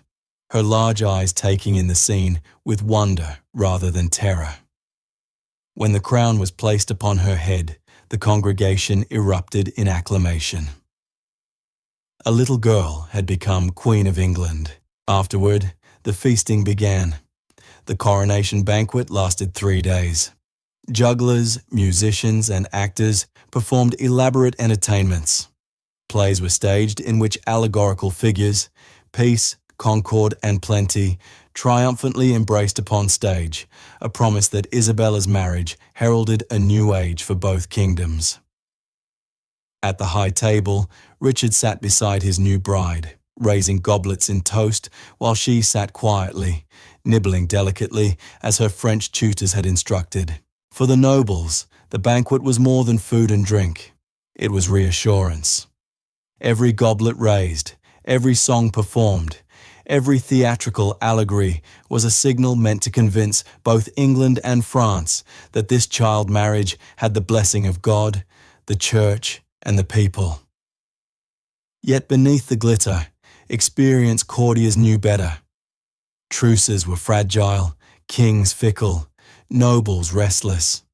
her large eyes taking in the scene with wonder rather than terror. When the crown was placed upon her head, the congregation erupted in acclamation. A little girl had become Queen of England. Afterward, the feasting began. The coronation banquet lasted 3 days. Jugglers, musicians, and actors performed elaborate entertainments. Plays were staged in which allegorical figures, peace, concord, and plenty, triumphantly embraced upon stage, a promise that Isabella's marriage heralded a new age for both kingdoms. At the high table, Richard sat beside his new bride, raising goblets in toast while she sat quietly, nibbling delicately as her French tutors had instructed. For the nobles, the banquet was more than food and drink. It was reassurance. Every goblet raised, every song performed, every theatrical allegory was a signal meant to convince both England and France that this child marriage had the blessing of God, the Church, and the people. Yet beneath the glitter, experienced courtiers knew better. Truces were fragile, kings fickle, nobles restless.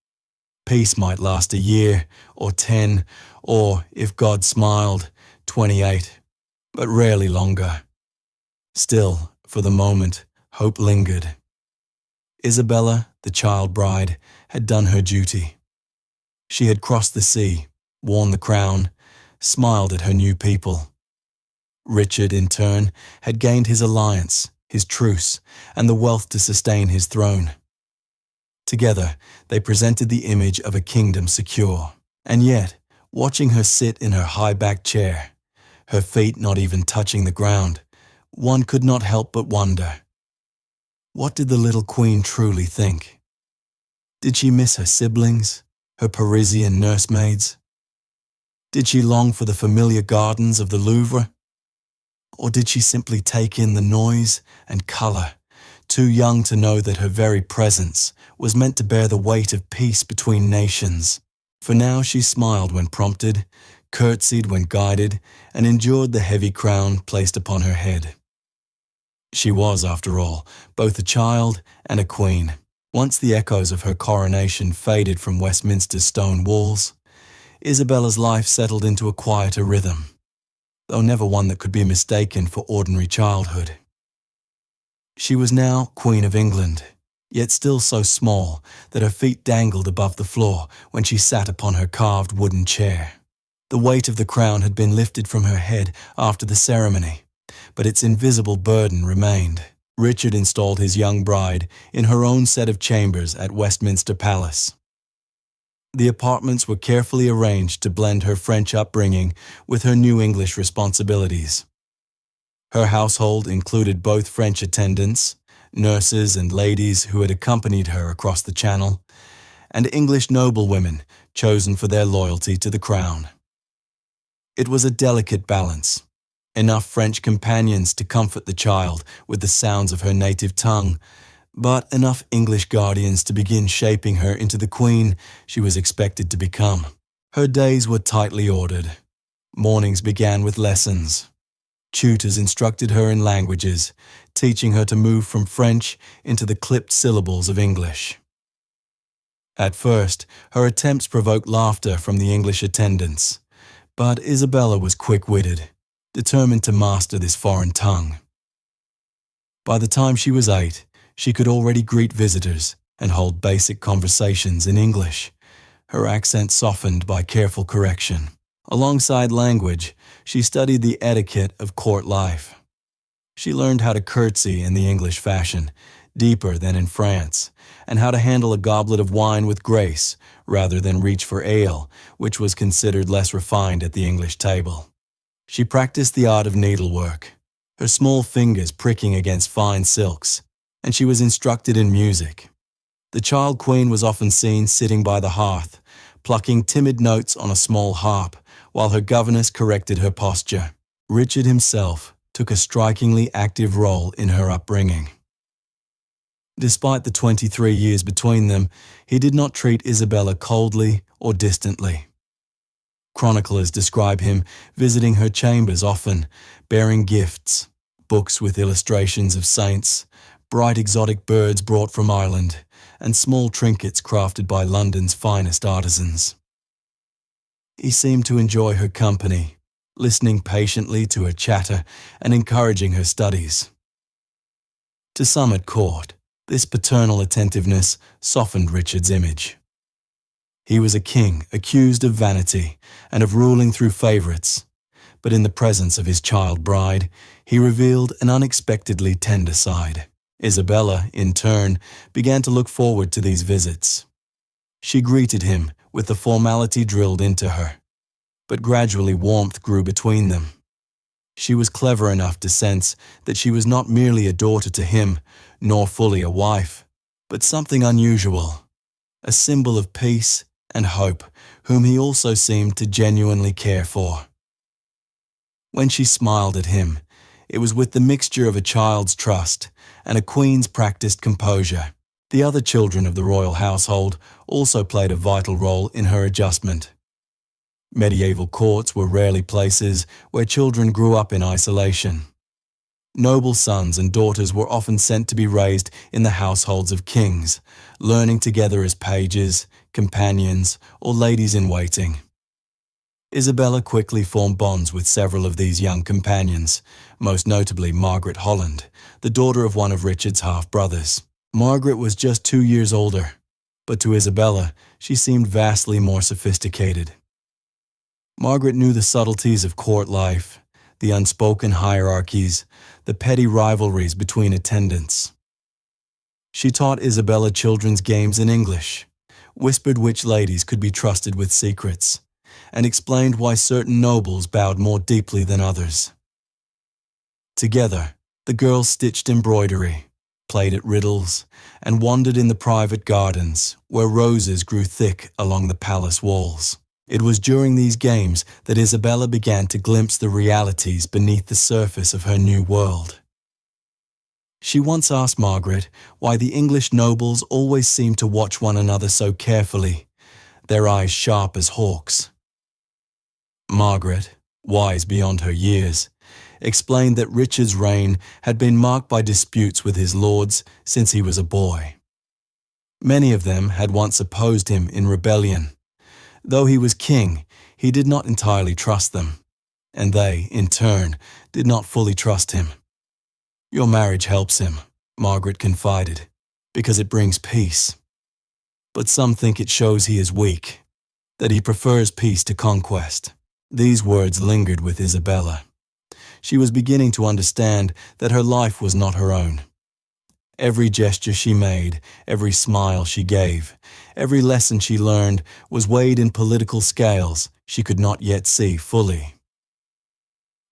Peace might last a year, or 10, or, if God smiled, 28, but rarely longer. Still, for the moment, hope lingered. Isabella, the child bride, had done her duty. She had crossed the sea, worn the crown, smiled at her new people. Richard, in turn, had gained his alliance, his truce, and the wealth to sustain his throne. Together, they presented the image of a kingdom secure. And yet, watching her sit in her high-backed chair, her feet not even touching the ground, one could not help but wonder. What did the little queen truly think? Did she miss her siblings, her Parisian nursemaids? Did she long for the familiar gardens of the Louvre? Or did she simply take in the noise and colour, too young to know that her very presence was meant to bear the weight of peace between nations? For now she smiled when prompted, curtsied when guided, and endured the heavy crown placed upon her head. She was, after all, both a child and a queen. Once the echoes of her coronation faded from Westminster's stone walls, Isabella's life settled into a quieter rhythm, though never one that could be mistaken for ordinary childhood. She was now Queen of England, yet still so small that her feet dangled above the floor when she sat upon her carved wooden chair. The weight of the crown had been lifted from her head after the ceremony, but its invisible burden remained. Richard installed his young bride in her own set of chambers at Westminster Palace. The apartments were carefully arranged to blend her French upbringing with her new English responsibilities. Her household included both French attendants, nurses and ladies who had accompanied her across the Channel, and English noblewomen chosen for their loyalty to the crown. It was a delicate balance. Enough French companions to comfort the child with the sounds of her native tongue, but enough English guardians to begin shaping her into the queen she was expected to become. Her days were tightly ordered. Mornings began with lessons. Tutors instructed her in languages, teaching her to move from French into the clipped syllables of English. At first, her attempts provoked laughter from the English attendants, but Isabella was quick-witted, determined to master this foreign tongue. By the time she was 8, she could already greet visitors and hold basic conversations in English, her accent softened by careful correction. Alongside language, she studied the etiquette of court life. She learned how to curtsy in the English fashion, deeper than in France, and how to handle a goblet of wine with grace rather than reach for ale, which was considered less refined at the English table. She practiced the art of needlework, her small fingers pricking against fine silks, and she was instructed in music. The child queen was often seen sitting by the hearth, plucking timid notes on a small harp, while her governess corrected her posture. Richard himself took a strikingly active role in her upbringing. Despite the 23 years between them, he did not treat Isabella coldly or distantly. Chroniclers describe him visiting her chambers often, bearing gifts, books with illustrations of saints, bright exotic birds brought from Ireland, and small trinkets crafted by London's finest artisans. He seemed to enjoy her company, listening patiently to her chatter and encouraging her studies. To some at court, this paternal attentiveness softened Richard's image. He was a king accused of vanity and of ruling through favourites, but in the presence of his child bride, he revealed an unexpectedly tender side. Isabella, in turn, began to look forward to these visits. She greeted him with the formality drilled into her, but gradually warmth grew between them. She was clever enough to sense that she was not merely a daughter to him, nor fully a wife, but something unusual, a symbol of peace and hope, whom he also seemed to genuinely care for. When she smiled at him, it was with the mixture of a child's trust and a queen's practiced composure. The other children of the royal household also played a vital role in her adjustment. Medieval courts were rarely places where children grew up in isolation. Noble sons and daughters were often sent to be raised in the households of kings, learning together as pages, companions, or ladies-in-waiting. Isabella quickly formed bonds with several of these young companions, most notably Margaret Holland, the daughter of one of Richard's half-brothers. Margaret was just 2 years older, but to Isabella she seemed vastly more sophisticated. Margaret knew the subtleties of court life, the unspoken hierarchies, the petty rivalries between attendants. She taught Isabella children's games in English, whispered which ladies could be trusted with secrets, and explained why certain nobles bowed more deeply than others. Together, the girls stitched embroidery, played at riddles, and wandered in the private gardens where roses grew thick along the palace walls. It was during these games that Isabella began to glimpse the realities beneath the surface of her new world. She once asked Margaret why the English nobles always seemed to watch one another so carefully, their eyes sharp as hawks. Margaret, wise beyond her years, explained that Richard's reign had been marked by disputes with his lords since he was a boy. Many of them had once opposed him in rebellion. Though he was king, he did not entirely trust them, and they, in turn, did not fully trust him. "Your marriage helps him," Margaret confided, "because it brings peace. But some think it shows he is weak, that he prefers peace to conquest." These words lingered with Isabella. She was beginning to understand that her life was not her own. Every gesture she made, every smile she gave, every lesson she learned was weighed in political scales she could not yet see fully.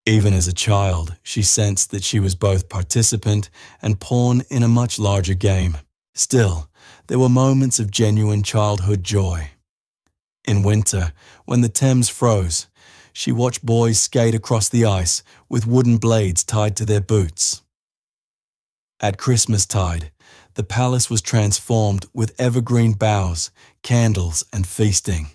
Even as a child, she sensed that she was both participant and pawn in a much larger game. Still, there were moments of genuine childhood joy. In winter, when the Thames froze, she watched boys skate across the ice with wooden blades tied to their boots. At Christmastide, the palace was transformed with evergreen boughs, candles, and feasting.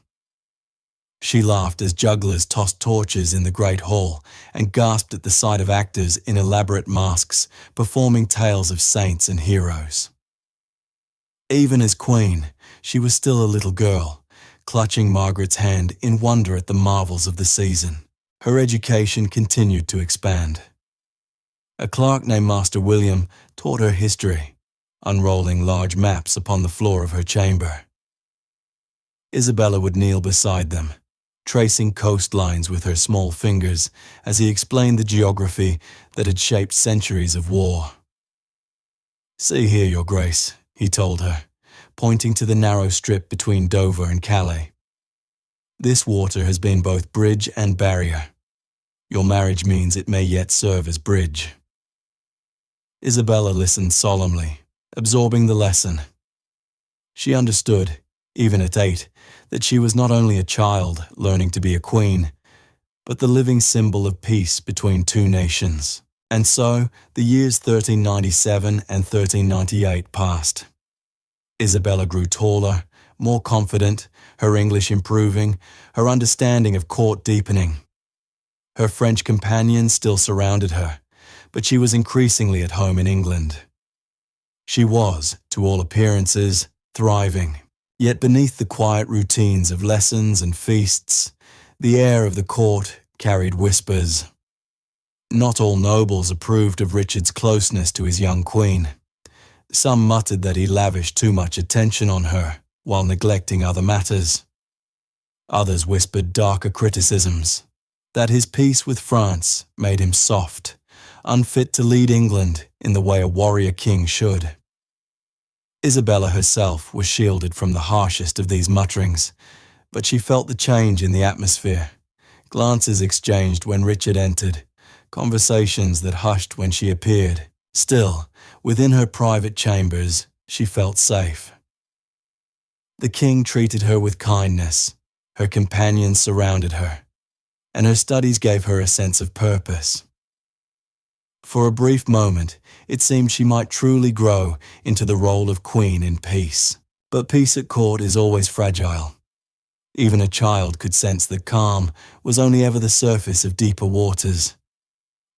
She laughed as jugglers tossed torches in the great hall and gasped at the sight of actors in elaborate masks performing tales of saints and heroes. Even as queen, she was still a little girl, clutching Margaret's hand in wonder at the marvels of the season. Her education continued to expand. A clerk named Master William taught her history, unrolling large maps upon the floor of her chamber. Isabella would kneel beside them, tracing coastlines with her small fingers as he explained the geography that had shaped centuries of war. "See here, Your Grace," he told her, pointing to the narrow strip between Dover and Calais. "This water has been both bridge and barrier. Your marriage means it may yet serve as bridge." Isabella listened solemnly, absorbing the lesson. She understood, even at 8, that she was not only a child learning to be a queen, but the living symbol of peace between two nations. And so, the years 1397 and 1398 passed. Isabella grew taller, more confident, her English improving, her understanding of court deepening. Her French companions still surrounded her, but she was increasingly at home in England. She was, to all appearances, thriving. Yet beneath the quiet routines of lessons and feasts, The air of the court carried whispers. Not all nobles approved of Richard's closeness to his young queen. Some muttered that he lavished too much attention on her while neglecting other matters. Others whispered darker criticisms, that his peace with France made him soft, unfit to lead England in the way a warrior king should. Isabella herself was shielded from the harshest of these mutterings, but she felt the change in the atmosphere. Glances exchanged when Richard entered, conversations that hushed when she appeared. Still, within her private chambers, she felt safe. The king treated her with kindness, her companions surrounded her, and her studies gave her a sense of purpose. For a brief moment, it seemed she might truly grow into the role of queen in peace. But peace at court is always fragile. Even a child could sense that calm was only ever the surface of deeper waters.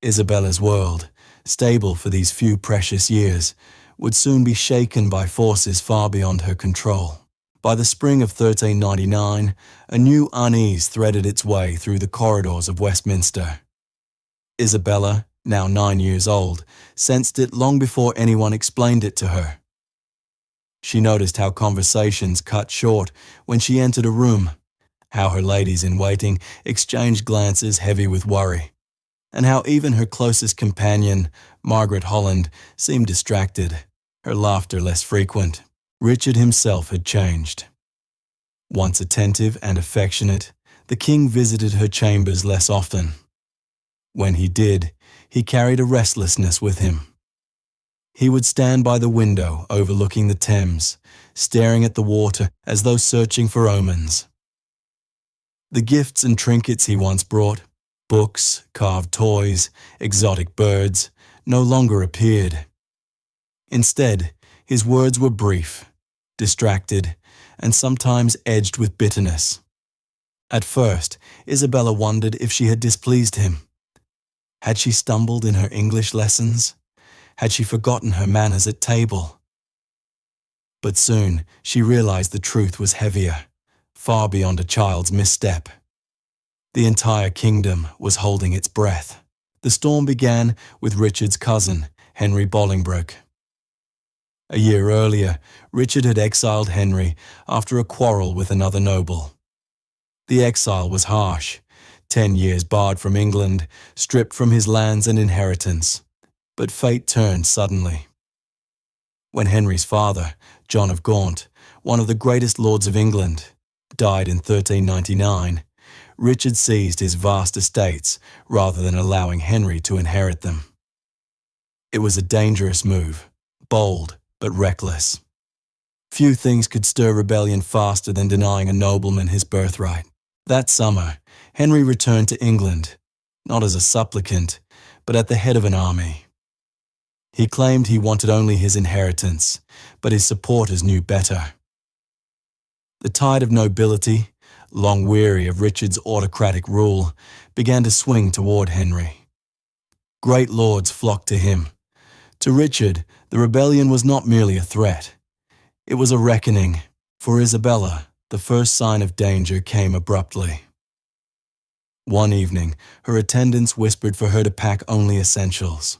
Isabella's world, stable for these few precious years, would soon be shaken by forces far beyond her control. By the spring of 1399, a new unease threaded its way through the corridors of Westminster. Isabella, now 9 years old, sensed it long before anyone explained it to her. She noticed how conversations cut short when she entered a room, how her ladies-in-waiting exchanged glances heavy with worry, and how even her closest companion, Margaret Holland, seemed distracted, her laughter less frequent. Richard himself had changed. Once attentive and affectionate, the king visited her chambers less often. When he did, he carried a restlessness with him. He would stand by the window overlooking the Thames, staring at the water as though searching for omens. The gifts and trinkets he once brought, books, carved toys, exotic birds, no longer appeared. Instead, his words were brief, distracted, and sometimes edged with bitterness. At first, Isabella wondered if she had displeased him. Had she stumbled in her English lessons? Had she forgotten her manners at table? But soon she realized the truth was heavier, far beyond a child's misstep. The entire kingdom was holding its breath. The storm began with Richard's cousin, Henry Bolingbroke. A year earlier, Richard had exiled Henry after a quarrel with another noble. The exile was harsh, 10 years barred from England, stripped from his lands and inheritance. But fate turned suddenly. When Henry's father, John of Gaunt, one of the greatest lords of England, died in 1399, Richard seized his vast estates rather than allowing Henry to inherit them. It was a dangerous move, bold but reckless. Few things could stir rebellion faster than denying a nobleman his birthright. That summer, Henry returned to England, not as a supplicant, but at the head of an army. He claimed he wanted only his inheritance, but his supporters knew better. The tide of nobility, long weary of Richard's autocratic rule, began to swing toward Henry. Great lords flocked to him. To Richard, the rebellion was not merely a threat. It was a reckoning. For Isabella, the first sign of danger came abruptly. One evening, her attendants whispered for her to pack only essentials.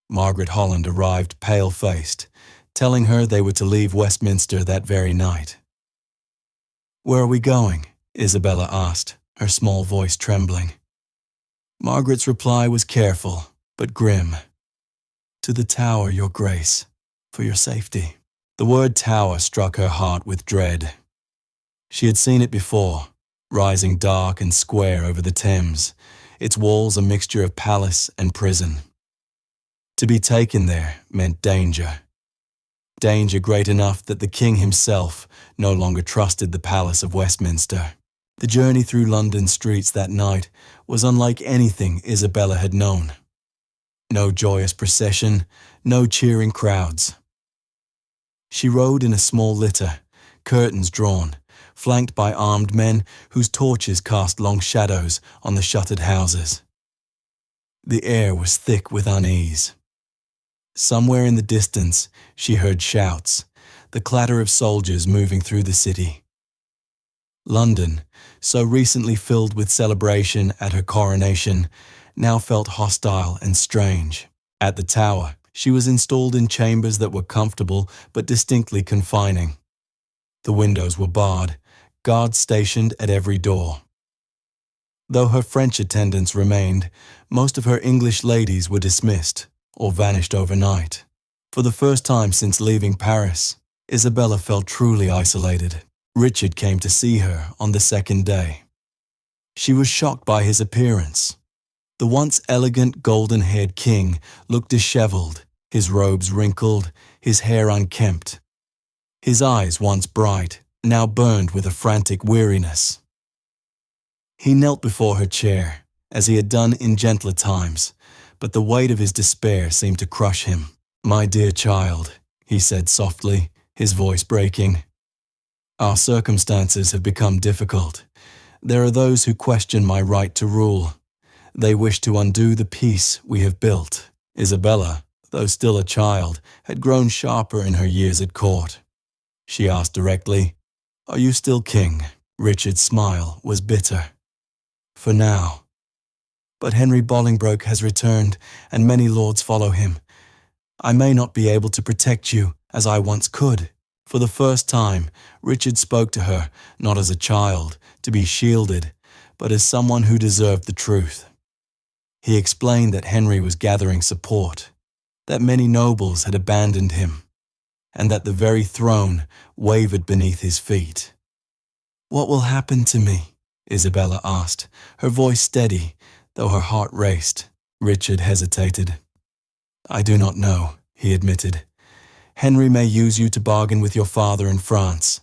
Margaret Holland arrived pale-faced, telling her they were to leave Westminster that very night. "Where are we going?" Isabella asked, her small voice trembling. Margaret's reply was careful, but grim. "To the Tower, Your Grace, for your safety." The word tower struck her heart with dread. She had seen it before, rising dark and square over the Thames, its walls a mixture of palace and prison. To be taken there meant danger. Danger great enough that the king himself no longer trusted the Palace of Westminster. The journey through London streets that night was unlike anything Isabella had known. No joyous procession, no cheering crowds. She rode in a small litter, curtains drawn, flanked by armed men whose torches cast long shadows on the shuttered houses. The air was thick with unease. Somewhere in the distance, she heard shouts, the clatter of soldiers moving through the city. London, so recently filled with celebration at her coronation, now felt hostile and strange. At the Tower, she was installed in chambers that were comfortable but distinctly confining. The windows were barred, guards stationed at every door. Though her French attendants remained, most of her English ladies were dismissed or vanished overnight. For the first time since leaving Paris, Isabella felt truly isolated. Richard came to see her on the second day. She was shocked by his appearance. The once elegant golden-haired king looked disheveled, his robes wrinkled, his hair unkempt. His eyes, once bright, now burned with a frantic weariness. He knelt before her chair, as he had done in gentler times, but the weight of his despair seemed to crush him. "My dear child," he said softly, his voice breaking, "our circumstances have become difficult. There are those who question my right to rule. They wish to undo the peace we have built." Isabella, though still a child, had grown sharper in her years at court. She asked directly, "Are you still king?" Richard's smile was bitter. "For now. But Henry Bolingbroke has returned, and many lords follow him. I may not be able to protect you as I once could." For the first time, Richard spoke to her, not as a child, to be shielded, but as someone who deserved the truth. He explained that Henry was gathering support, that many nobles had abandoned him, and that the very throne wavered beneath his feet. "What will happen to me?" Isabella asked, her voice steady, though her heart raced. Richard hesitated. "I do not know," he admitted. "Henry may use you to bargain with your father in France,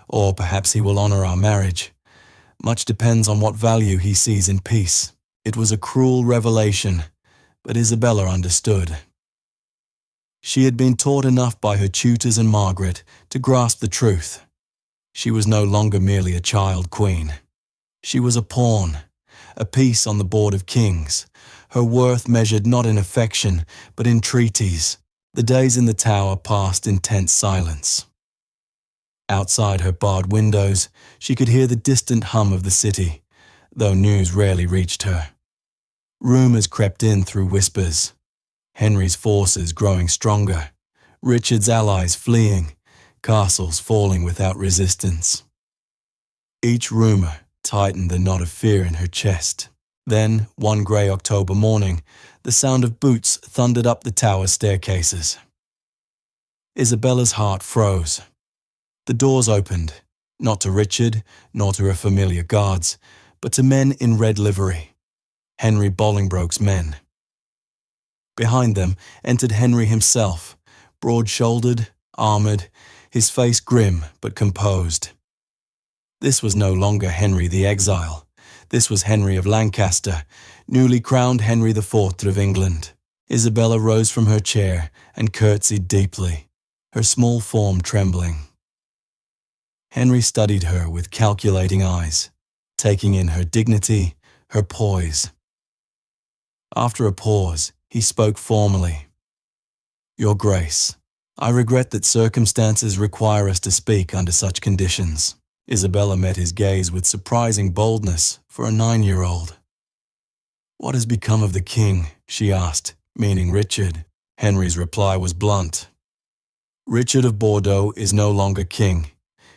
or perhaps he will honor our marriage. Much depends on what value he sees in peace." It was a cruel revelation, but Isabella understood. She had been taught enough by her tutors and Margaret to grasp the truth. She was no longer merely a child queen. She was a pawn, a piece on the board of kings, her worth measured not in affection, but in treaties. The days in the Tower passed in tense silence. Outside her barred windows, she could hear the distant hum of the city, though news rarely reached her. Rumors crept in through whispers. Henry's forces growing stronger, Richard's allies fleeing, castles falling without resistance. Each rumor tightened the knot of fear in her chest. Then, one grey October morning, the sound of boots thundered up the tower staircases. Isabella's heart froze. The doors opened, not to Richard, nor to her familiar guards, but to men in red livery, Henry Bolingbroke's men. Behind them entered Henry himself, broad-shouldered, armoured, his face grim but composed. This was no longer Henry the Exile. This was Henry of Lancaster, newly crowned Henry IV of England. Isabella rose from her chair and curtsied deeply, her small form trembling. Henry studied her with calculating eyes, taking in her dignity, her poise. After a pause, he spoke formally. "Your Grace, I regret that circumstances require us to speak under such conditions." Isabella met his gaze with surprising boldness for a 9-year-old. "What has become of the king?" she asked, meaning Richard. Henry's reply was blunt. "Richard of Bordeaux is no longer king.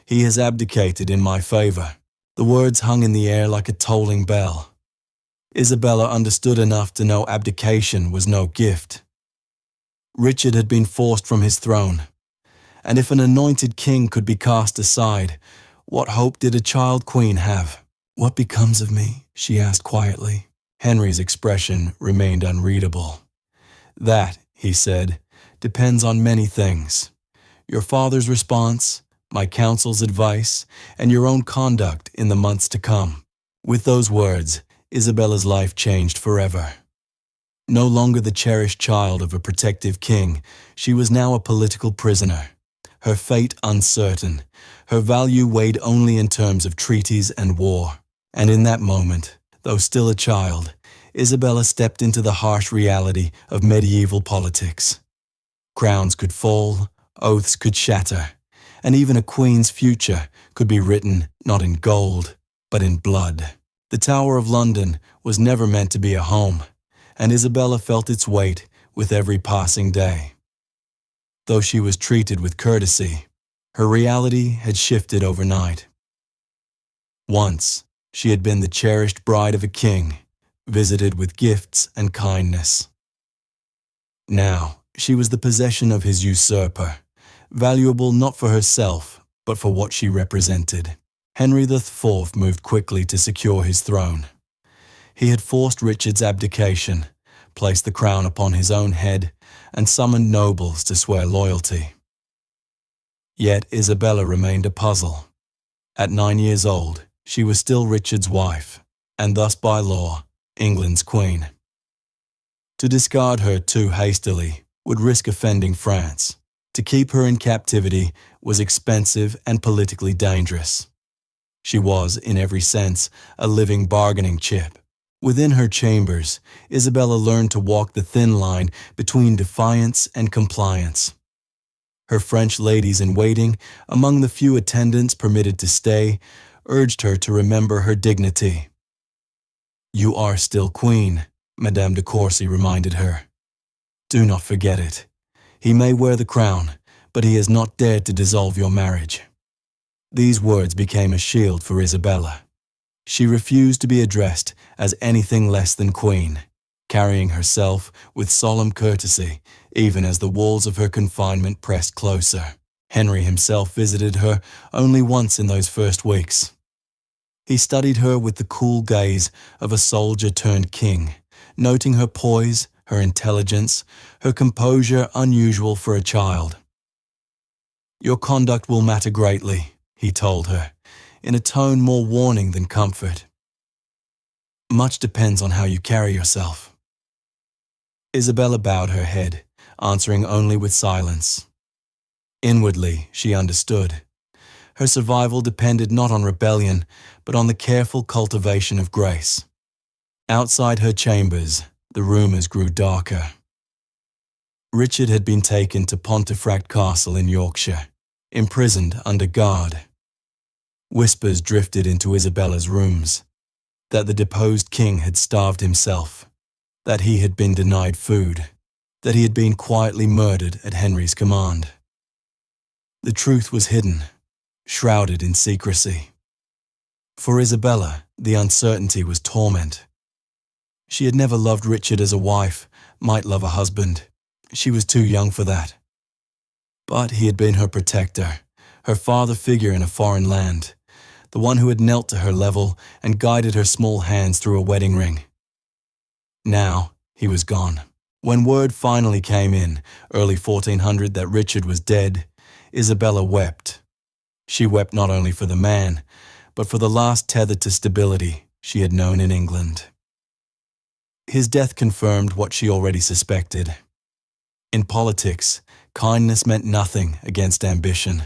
He has abdicated in my favor." The words hung in the air like a tolling bell. Isabella understood enough to know abdication was no gift. Richard had been forced from his throne, and if an anointed king could be cast aside, what hope did a child queen have? "What becomes of me?" she asked quietly. Henry's expression remained unreadable. "That," he said, "depends on many things. Your father's response, my counsel's advice, and your own conduct in the months to come." With those words, Isabella's life changed forever. No longer the cherished child of a protective king, she was now a political prisoner. Her fate uncertain, her value weighed only in terms of treaties and war. And in that moment, though still a child, Isabella stepped into the harsh reality of medieval politics. Crowns could fall, oaths could shatter, and even a queen's future could be written not in gold, but in blood. The Tower of London was never meant to be a home, and Isabella felt its weight with every passing day. Though she was treated with courtesy, her reality had shifted overnight. Once, she had been the cherished bride of a king, visited with gifts and kindness. Now, she was the possession of his usurper, valuable not for herself, but for what she represented. Henry IV moved quickly to secure his throne. He had forced Richard's abdication, placed the crown upon his own head, and summoned nobles to swear loyalty. Yet Isabella remained a puzzle. At 9 years old, she was still Richard's wife, and thus by law, England's queen. To discard her too hastily would risk offending France. To keep her in captivity was expensive and politically dangerous. She was, in every sense, a living bargaining chip. Within her chambers, Isabella learned to walk the thin line between defiance and compliance. Her French ladies-in-waiting, among the few attendants permitted to stay, urged her to remember her dignity. "You are still queen," Madame de Courcy reminded her. "Do not forget it. He may wear the crown, but he has not dared to dissolve your marriage." These words became a shield for Isabella. She refused to be addressed as anything less than queen, carrying herself with solemn courtesy even as the walls of her confinement pressed closer. Henry himself visited her only once in those first weeks. He studied her with the cool gaze of a soldier turned king, noting her poise, her intelligence, her composure unusual for a child. "Your conduct will matter greatly," he told her, in a tone more warning than comfort. "Much depends on how you carry yourself." Isabella bowed her head, answering only with silence. Inwardly, she understood. Her survival depended not on rebellion, but on the careful cultivation of grace. Outside her chambers, the rumors grew darker. Richard had been taken to Pontefract Castle in Yorkshire, imprisoned under guard. Whispers drifted into Isabella's rooms, that the deposed king had starved himself, that he had been denied food, that he had been quietly murdered at Henry's command. The truth was hidden, shrouded in secrecy. For Isabella, the uncertainty was torment. She had never loved Richard as a wife might love a husband. She was too young for that. But he had been her protector, her father figure in a foreign land, the one who had knelt to her level and guided her small hands through a wedding ring. Now he was gone. When word finally came in, early 1400, that Richard was dead, Isabella wept. She wept not only for the man, but for the last tether to stability she had known in England. His death confirmed what she already suspected. In politics, kindness meant nothing against ambition.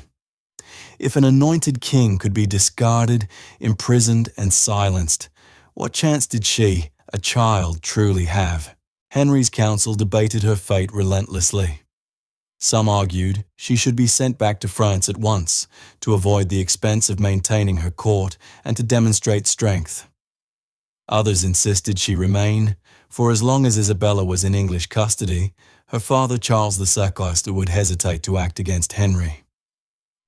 If an anointed king could be discarded, imprisoned, and silenced, what chance did she, a child, truly have? Henry's council debated her fate relentlessly. Some argued she should be sent back to France at once to avoid the expense of maintaining her court and to demonstrate strength. Others insisted she remain, for as long as Isabella was in English custody, her father Charles II would hesitate to act against Henry.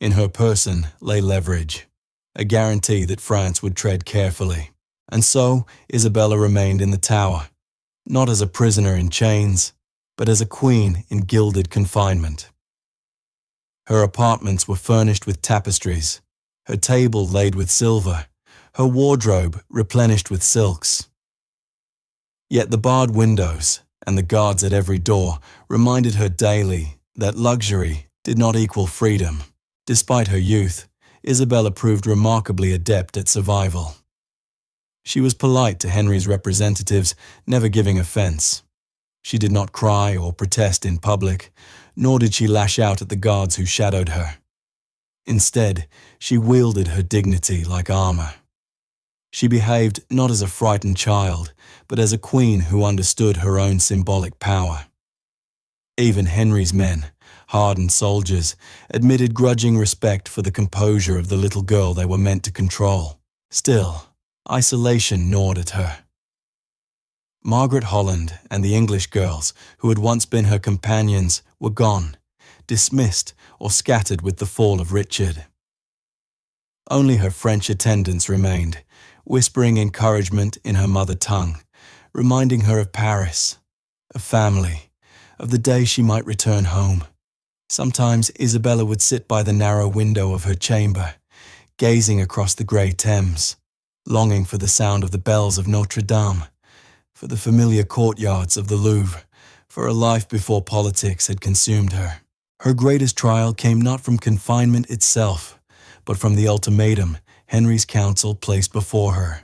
In her person lay leverage, a guarantee that France would tread carefully. And so Isabella remained in the Tower, not as a prisoner in chains, but as a queen in gilded confinement. Her apartments were furnished with tapestries, her table laid with silver, her wardrobe replenished with silks. Yet the barred windows and the guards at every door reminded her daily that luxury did not equal freedom. Despite her youth, Isabella proved remarkably adept at survival. She was polite to Henry's representatives, never giving offense. She did not cry or protest in public, nor did she lash out at the guards who shadowed her. Instead, she wielded her dignity like armor. She behaved not as a frightened child, but as a queen who understood her own symbolic power. Even Henry's men, hardened soldiers, admitted grudging respect for the composure of the little girl they were meant to control. Still, isolation gnawed at her. Margaret Holland and the English girls, who had once been her companions, were gone, dismissed or scattered with the fall of Richard. Only her French attendants remained, whispering encouragement in her mother tongue, reminding her of Paris, of family, of the day she might return home. Sometimes Isabella would sit by the narrow window of her chamber, gazing across the grey Thames, longing for the sound of the bells of Notre Dame, for the familiar courtyards of the Louvre, for a life before politics had consumed her. Her greatest trial came not from confinement itself, but from the ultimatum Henry's council placed before her.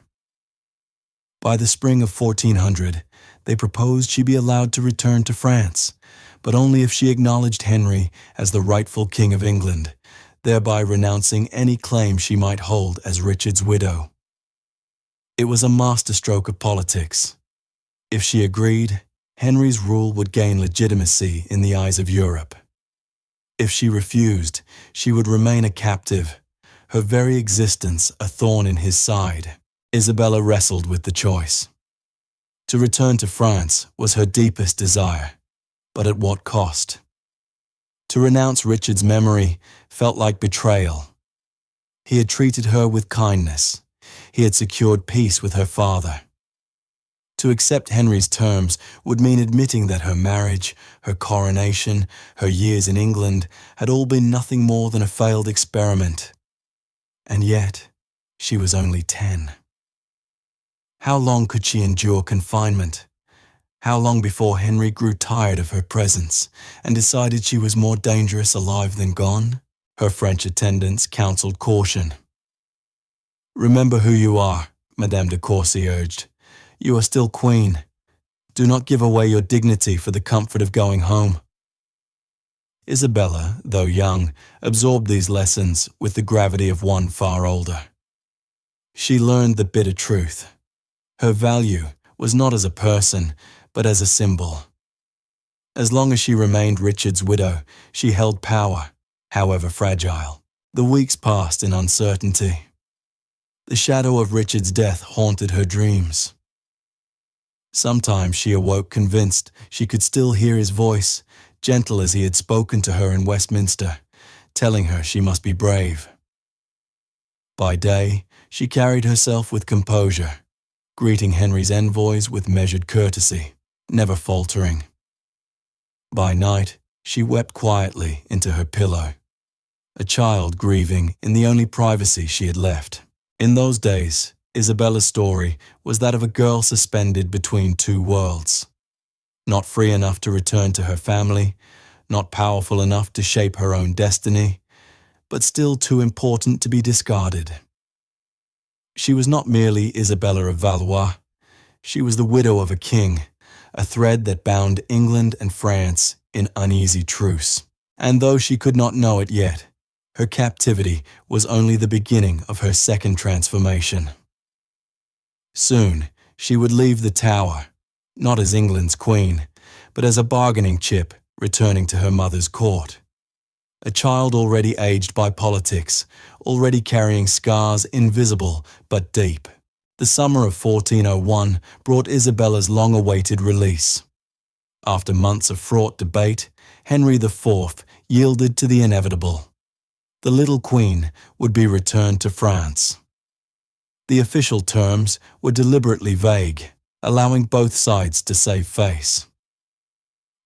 By the spring of 1400, they proposed she be allowed to return to France, but only if she acknowledged Henry as the rightful King of England, thereby renouncing any claim she might hold as Richard's widow. It was a masterstroke of politics. If she agreed, Henry's rule would gain legitimacy in the eyes of Europe. If she refused, she would remain a captive, her very existence a thorn in his side. Isabella wrestled with the choice. To return to France was her deepest desire, but at what cost? To renounce Richard's memory felt like betrayal. He had treated her with kindness. He had secured peace with her father. To accept Henry's terms would mean admitting that her marriage, her coronation, her years in England had all been nothing more than a failed experiment. And yet, she was only 10. How long could she endure confinement? How long before Henry grew tired of her presence and decided she was more dangerous alive than gone? Her French attendants counseled caution. "Remember who you are," Madame de Courcy urged. "You are still queen. Do not give away your dignity for the comfort of going home." Isabella, though young, absorbed these lessons with the gravity of one far older. She learned the bitter truth. Her value was not as a person, but as a symbol. As long as she remained Richard's widow, she held power, however fragile. The weeks passed in uncertainty. The shadow of Richard's death haunted her dreams. Sometimes she awoke convinced she could still hear his voice, gentle as he had spoken to her in Westminster, telling her she must be brave. By day, she carried herself with composure, greeting Henry's envoys with measured courtesy, never faltering. By night, she wept quietly into her pillow, a child grieving in the only privacy she had left. In those days, Isabella's story was that of a girl suspended between two worlds, not free enough to return to her family, not powerful enough to shape her own destiny, but still too important to be discarded. She was not merely Isabella of Valois. She was the widow of a king, a thread that bound England and France in uneasy truce. And though she could not know it yet, her captivity was only the beginning of her second transformation. Soon, she would leave the Tower, not as England's queen, but as a bargaining chip returning to her mother's court. A child already aged by politics, already carrying scars invisible but deep. The summer of 1401 brought Isabella's long-awaited release. After months of fraught debate, Henry IV yielded to the inevitable. The little queen would be returned to France. The official terms were deliberately vague, allowing both sides to save face.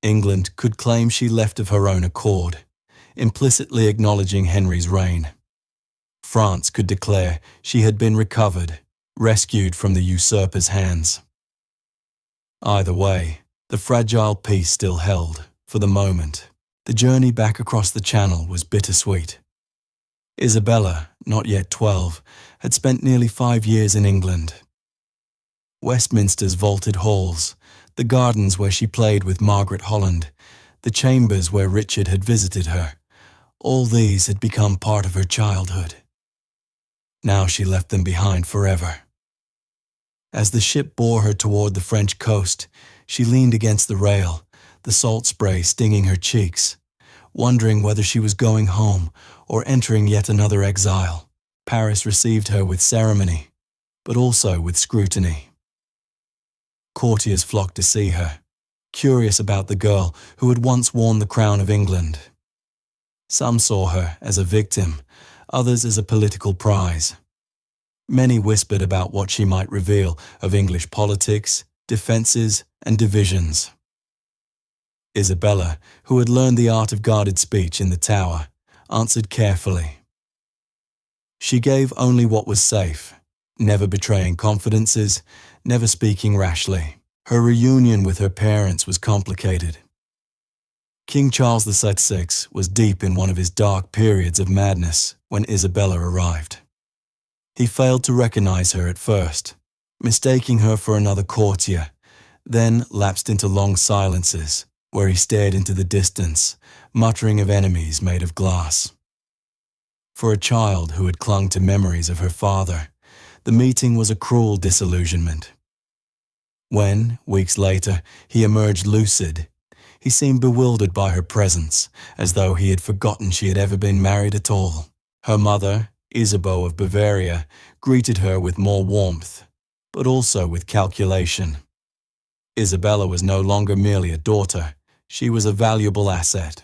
England could claim she left of her own accord, implicitly acknowledging Henry's reign. France could declare she had been recovered, rescued from the usurper's hands. Either way, the fragile peace still held, for the moment. The journey back across the Channel was bittersweet. Isabella, not yet 12, had spent nearly 5 years in England. Westminster's vaulted halls, the gardens where she played with Margaret Holland, the chambers where Richard had visited her, all these had become part of her childhood. Now she left them behind forever. As the ship bore her toward the French coast, she leaned against the rail, the salt spray stinging her cheeks, wondering whether she was going home or entering yet another exile. Paris received her with ceremony, but also with scrutiny. Courtiers flocked to see her, curious about the girl who had once worn the crown of England. Some saw her as a victim, others as a political prize. Many whispered about what she might reveal of English politics, defences, and divisions. Isabella, who had learned the art of guarded speech in the Tower, answered carefully. She gave only what was safe, never betraying confidences, never speaking rashly. Her reunion with her parents was complicated. King Charles VI was deep in one of his dark periods of madness when Isabella arrived. He failed to recognize her at first, mistaking her for another courtier, then lapsed into long silences, where he stared into the distance, muttering of enemies made of glass. For a child who had clung to memories of her father, the meeting was a cruel disillusionment. When, weeks later, he emerged lucid, he seemed bewildered by her presence, as though he had forgotten she had ever been married at all. Her mother, Isabella of Bavaria, greeted her with more warmth, but also with calculation. Isabella was no longer merely a daughter, she was a valuable asset.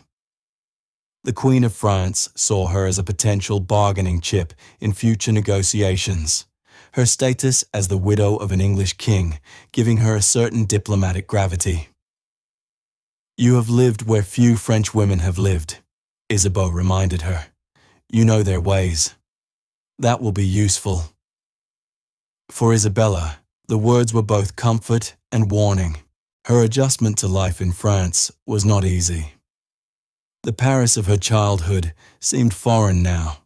The Queen of France saw her as a potential bargaining chip in future negotiations, her status as the widow of an English king giving her a certain diplomatic gravity. "You have lived where few French women have lived," Isabeau reminded her. "You know their ways. That will be useful." For Isabella, the words were both comfort and warning. Her adjustment to life in France was not easy. The Paris of her childhood seemed foreign now.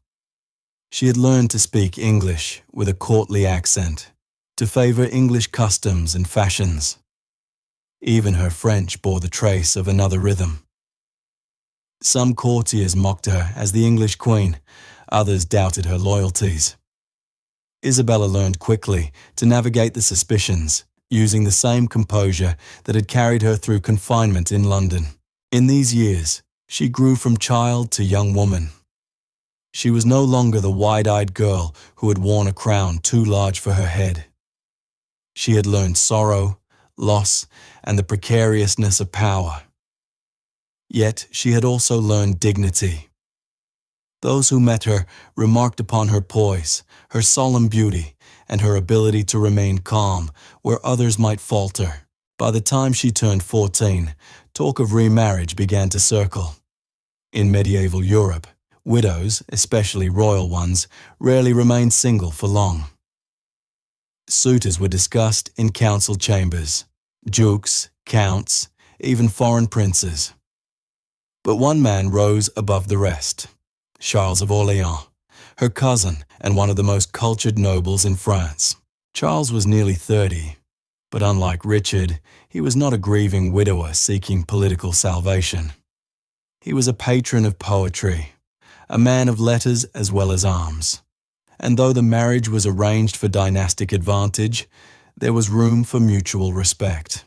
She had learned to speak English with a courtly accent, to favor English customs and fashions. Even her French bore the trace of another rhythm. Some courtiers mocked her as the English queen, others doubted her loyalties. Isabella learned quickly to navigate the suspicions, using the same composure that had carried her through confinement in London. In these years, she grew from child to young woman. She was no longer the wide-eyed girl who had worn a crown too large for her head. She had learned sorrow, loss, and the precariousness of power. Yet she had also learned dignity. Those who met her remarked upon her poise, her solemn beauty, and her ability to remain calm where others might falter. By the time she turned 14, talk of remarriage began to circle. In medieval Europe, widows, especially royal ones, rarely remained single for long. Suitors were discussed in council chambers, dukes, counts, even foreign princes. But one man rose above the rest, Charles of Orléans, her cousin and one of the most cultured nobles in France. Charles was nearly 30, but unlike Richard, he was not a grieving widower seeking political salvation. He was a patron of poetry, a man of letters as well as arms. And though the marriage was arranged for dynastic advantage, there was room for mutual respect.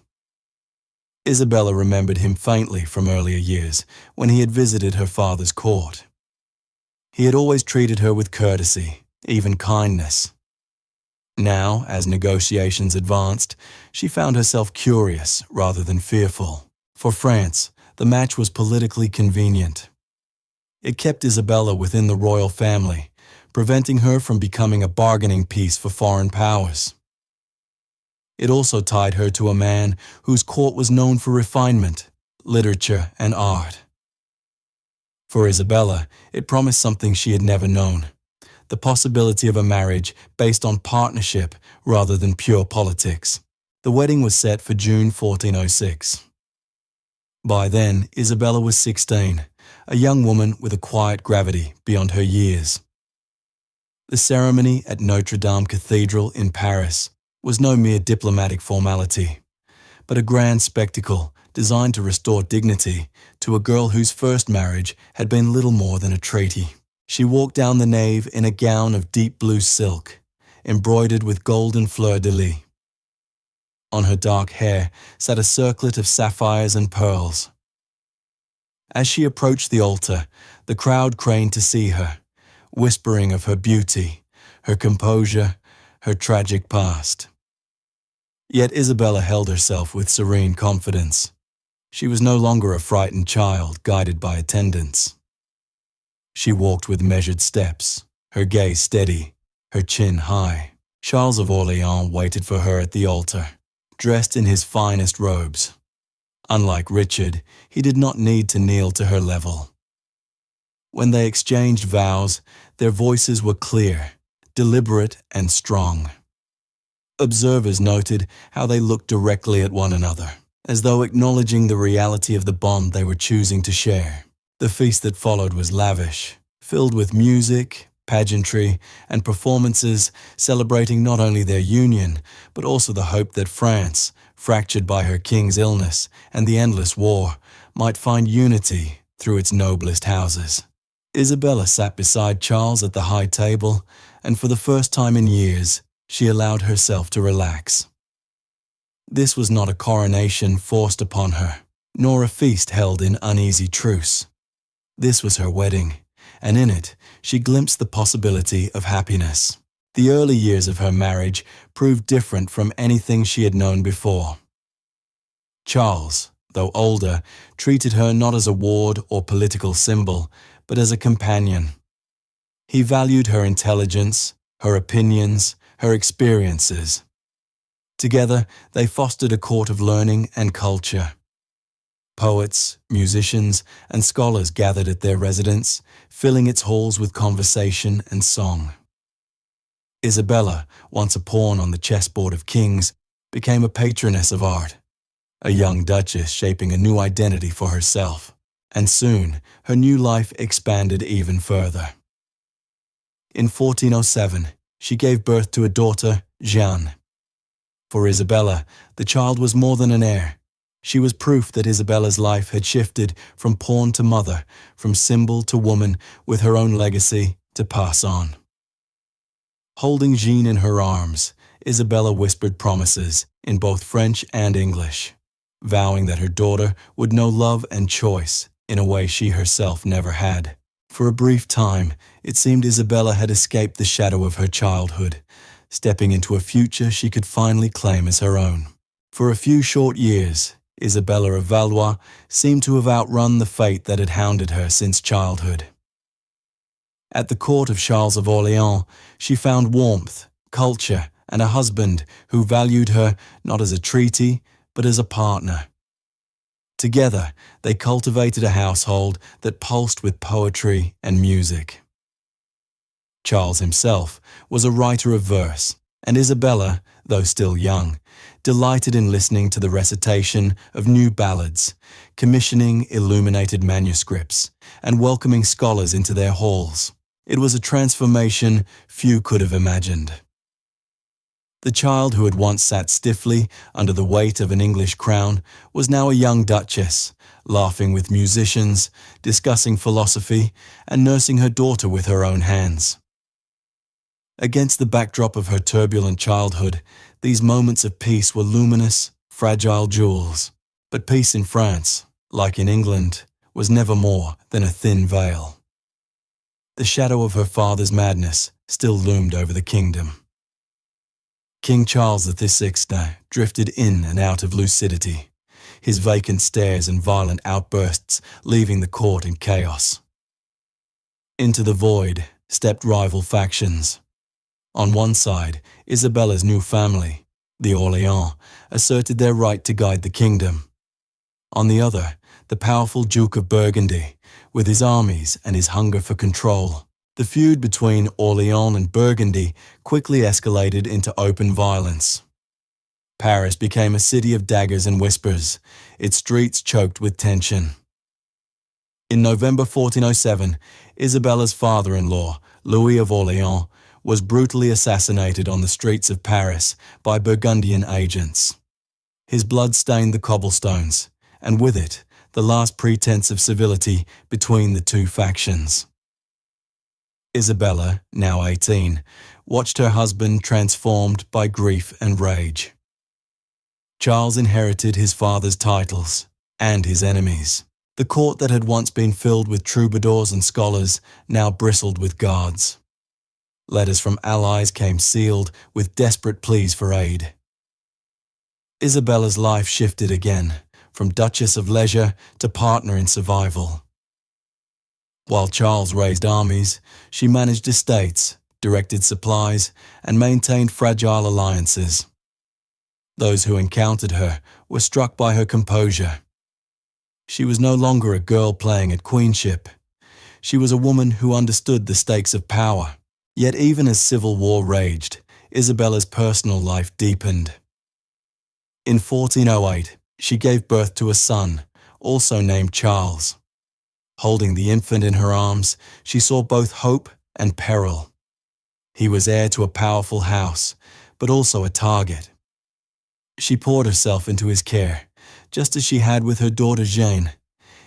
Isabella remembered him faintly from earlier years when he had visited her father's court. He had always treated her with courtesy, even kindness. Now, as negotiations advanced, she found herself curious rather than fearful. For France, the match was politically convenient. It kept Isabella within the royal family, preventing her from becoming a bargaining piece for foreign powers. It also tied her to a man whose court was known for refinement, literature, and art. For Isabella, it promised something she had never known, the possibility of a marriage based on partnership rather than pure politics. The wedding was set for June 1406. By then, Isabella was 16, a young woman with a quiet gravity beyond her years. The ceremony at Notre Dame Cathedral in Paris was no mere diplomatic formality, but a grand spectacle designed to restore dignity to a girl whose first marriage had been little more than a treaty. She walked down the nave in a gown of deep blue silk, embroidered with golden fleur-de-lis. On her dark hair sat a circlet of sapphires and pearls. As she approached the altar, the crowd craned to see her, whispering of her beauty, her composure, her tragic past. Yet Isabella held herself with serene confidence. She was no longer a frightened child guided by attendants. She walked with measured steps, her gaze steady, her chin high. Charles of Orléans waited for her at the altar, dressed in his finest robes. Unlike Richard, he did not need to kneel to her level. When they exchanged vows, their voices were clear, deliberate, and strong. Observers noted how they looked directly at one another, as though acknowledging the reality of the bond they were choosing to share. The feast that followed was lavish, filled with music, pageantry, and performances celebrating not only their union, but also the hope that France, fractured by her king's illness and the endless war, might find unity through its noblest houses. Isabella sat beside Charles at the high table, and for the first time in years, she allowed herself to relax. This was not a coronation forced upon her, nor a feast held in uneasy truce. This was her wedding, and in it, she glimpsed the possibility of happiness. The early years of her marriage proved different from anything she had known before. Charles, though older, treated her not as a ward or political symbol, but as a companion. He valued her intelligence, her opinions, her experiences. Together, they fostered a court of learning and culture. Poets, musicians, and scholars gathered at their residence, filling its halls with conversation and song. Isabella, once a pawn on the chessboard of kings, became a patroness of art, a young duchess shaping a new identity for herself, and soon her new life expanded even further. In 1407, she gave birth to a daughter, Jeanne. For Isabella, the child was more than an heir. She was proof that Isabella's life had shifted from pawn to mother, from symbol to woman, with her own legacy to pass on. Holding Jeanne in her arms, Isabella whispered promises in both French and English, vowing that her daughter would know love and choice in a way she herself never had. For a brief time, it seemed Isabella had escaped the shadow of her childhood, stepping into a future she could finally claim as her own. For a few short years, Isabella of Valois seemed to have outrun the fate that had hounded her since childhood. At the court of Charles of Orléans, she found warmth, culture, and a husband who valued her not as a treaty, but as a partner. Together, they cultivated a household that pulsed with poetry and music. Charles himself was a writer of verse, and Isabella, though still young, delighted in listening to the recitation of new ballads, commissioning illuminated manuscripts, and welcoming scholars into their halls. It was a transformation few could have imagined. The child who had once sat stiffly under the weight of an English crown was now a young duchess, laughing with musicians, discussing philosophy, and nursing her daughter with her own hands. Against the backdrop of her turbulent childhood, these moments of peace were luminous, fragile jewels. But peace in France, like in England, was never more than a thin veil. The shadow of her father's madness still loomed over the kingdom. King Charles VI drifted in and out of lucidity, his vacant stares and violent outbursts leaving the court in chaos. Into the void stepped rival factions. On one side, Isabella's new family, the Orléans, asserted their right to guide the kingdom. On the other, the powerful Duke of Burgundy, with his armies and his hunger for control. The feud between Orléans and Burgundy quickly escalated into open violence. Paris became a city of daggers and whispers, its streets choked with tension. In November 1407, Isabella's father-in-law, Louis of Orléans, was brutally assassinated on the streets of Paris by Burgundian agents. His blood stained the cobblestones, and with it, the last pretense of civility between the two factions. Isabella, now 18, watched her husband transformed by grief and rage. Charles inherited his father's titles and his enemies. The court that had once been filled with troubadours and scholars now bristled with guards. Letters from allies came sealed with desperate pleas for aid. Isabella's life shifted again, from Duchess of Leisure to partner in survival. While Charles raised armies, she managed estates, directed supplies, and maintained fragile alliances. Those who encountered her were struck by her composure. She was no longer a girl playing at queenship. She was a woman who understood the stakes of power. Yet even as civil war raged, Isabella's personal life deepened. In 1408, she gave birth to a son, also named Charles. Holding the infant in her arms, she saw both hope and peril. He was heir to a powerful house, but also a target. She poured herself into his care, just as she had with her daughter Jeanne,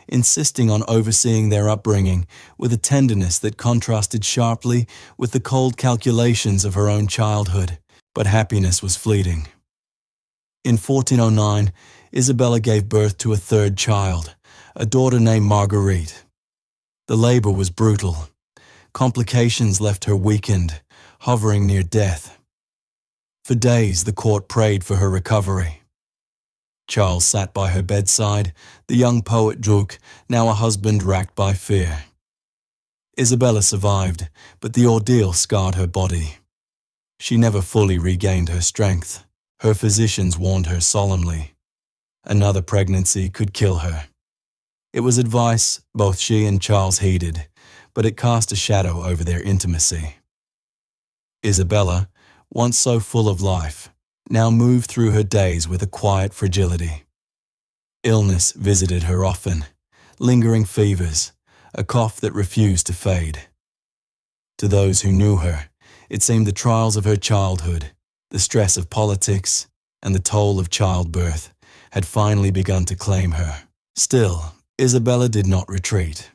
insisting on overseeing their upbringing with a tenderness that contrasted sharply with the cold calculations of her own childhood, but happiness was fleeting. In 1409, Isabella gave birth to a third child, a daughter named Marguerite. The labor was brutal. Complications left her weakened, hovering near death. For days, the court prayed for her recovery. Charles sat by her bedside, the young poet Druck, now a husband racked by fear. Isabella survived, but the ordeal scarred her body. She never fully regained her strength. Her physicians warned her solemnly. Another pregnancy could kill her. It was advice both she and Charles heeded, but it cast a shadow over their intimacy. Isabella, once so full of life, now moved through her days with a quiet fragility. Illness visited her often, lingering fevers, a cough that refused to fade. To those who knew her, it seemed the trials of her childhood, the stress of politics, and the toll of childbirth had finally begun to claim her. Still, Isabella did not retreat.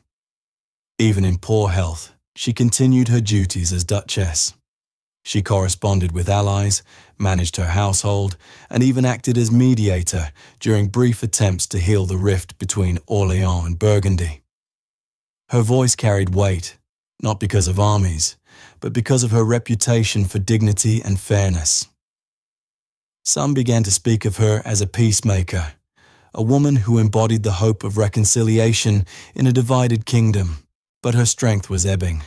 Even in poor health, she continued her duties as Duchess. She corresponded with allies, managed her household, and even acted as mediator during brief attempts to heal the rift between Orléans and Burgundy. Her voice carried weight, not because of armies, but because of her reputation for dignity and fairness. Some began to speak of her as a peacemaker, a woman who embodied the hope of reconciliation in a divided kingdom, but her strength was ebbing.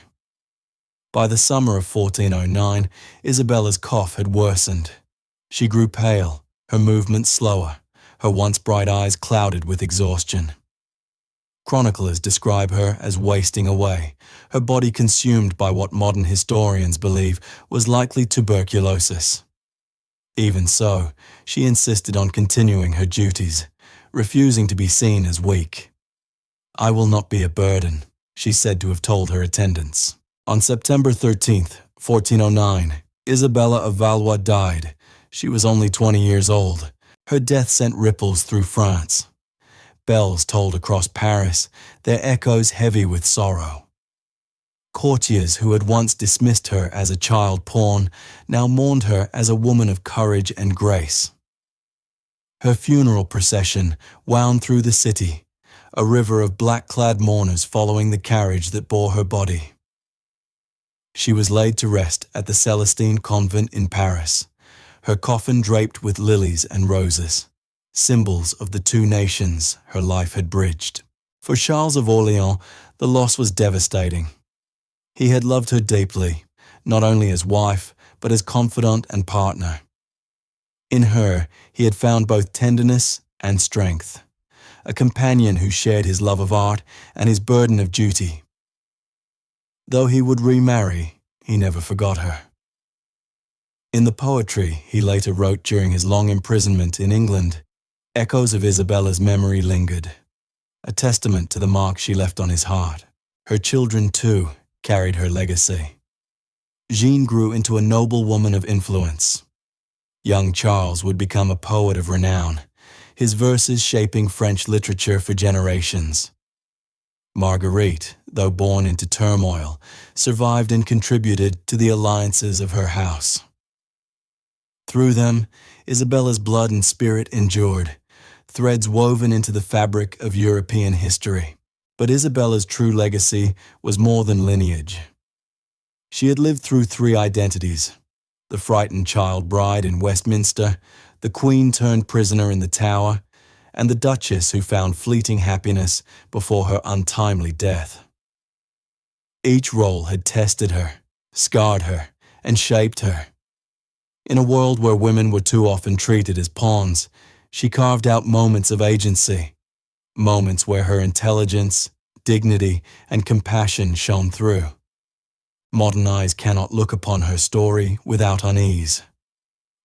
By the summer of 1409, Isabella's cough had worsened. She grew pale, her movements slower, her once bright eyes clouded with exhaustion. Chroniclers describe her as wasting away, her body consumed by what modern historians believe was likely tuberculosis. Even so, she insisted on continuing her duties, refusing to be seen as weak. "I will not be a burden," she said to have told her attendants. On September 13, 1409, Isabella of Valois died. She was only 20 years old. Her death sent ripples through France. Bells tolled across Paris, their echoes heavy with sorrow. Courtiers who had once dismissed her as a child pawn now mourned her as a woman of courage and grace. Her funeral procession wound through the city, a river of black-clad mourners following the carriage that bore her body. She was laid to rest at the Celestine convent in Paris, her coffin draped with lilies and roses, symbols of the two nations her life had bridged. For Charles of Orléans, the loss was devastating. He had loved her deeply, not only as wife, but as confidant and partner. In her, he had found both tenderness and strength, a companion who shared his love of art and his burden of duty. Though he would remarry, he never forgot her. In the poetry he later wrote during his long imprisonment in England, echoes of Isabella's memory lingered, a testament to the mark she left on his heart. Her children, too, carried her legacy. Jeanne grew into a noble woman of influence. Young Charles would become a poet of renown, his verses shaping French literature for generations. Marguerite, though born into turmoil, survived and contributed to the alliances of her house. Through them, Isabella's blood and spirit endured, threads woven into the fabric of European history. But Isabella's true legacy was more than lineage. She had lived through three identities: the frightened child bride in Westminster, the queen turned prisoner in the Tower, and the duchess who found fleeting happiness before her untimely death. Each role had tested her, scarred her, and shaped her. In a world where women were too often treated as pawns, she carved out moments of agency, moments where her intelligence, dignity, and compassion shone through. Modern eyes cannot look upon her story without unease.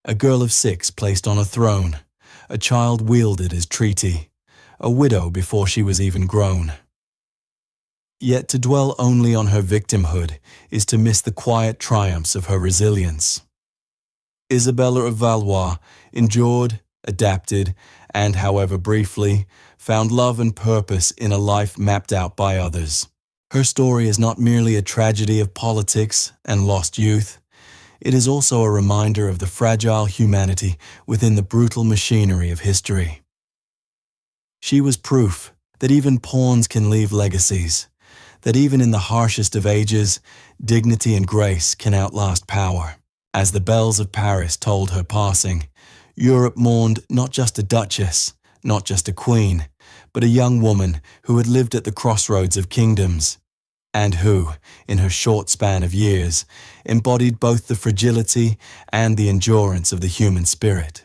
A girl of 6 placed on a throne, a child wielded as treaty, a widow before she was even grown. Yet to dwell only on her victimhood is to miss the quiet triumphs of her resilience. Isabella of Valois endured, adapted, and, however briefly, found love and purpose in a life mapped out by others. Her story is not merely a tragedy of politics and lost youth. It is also a reminder of the fragile humanity within the brutal machinery of history. She was proof that even pawns can leave legacies, that even in the harshest of ages, dignity and grace can outlast power. As the bells of Paris told her passing, Europe mourned not just a duchess, not just a queen, but a young woman who had lived at the crossroads of kingdoms, and who, in her short span of years, embodied both the fragility and the endurance of the human spirit.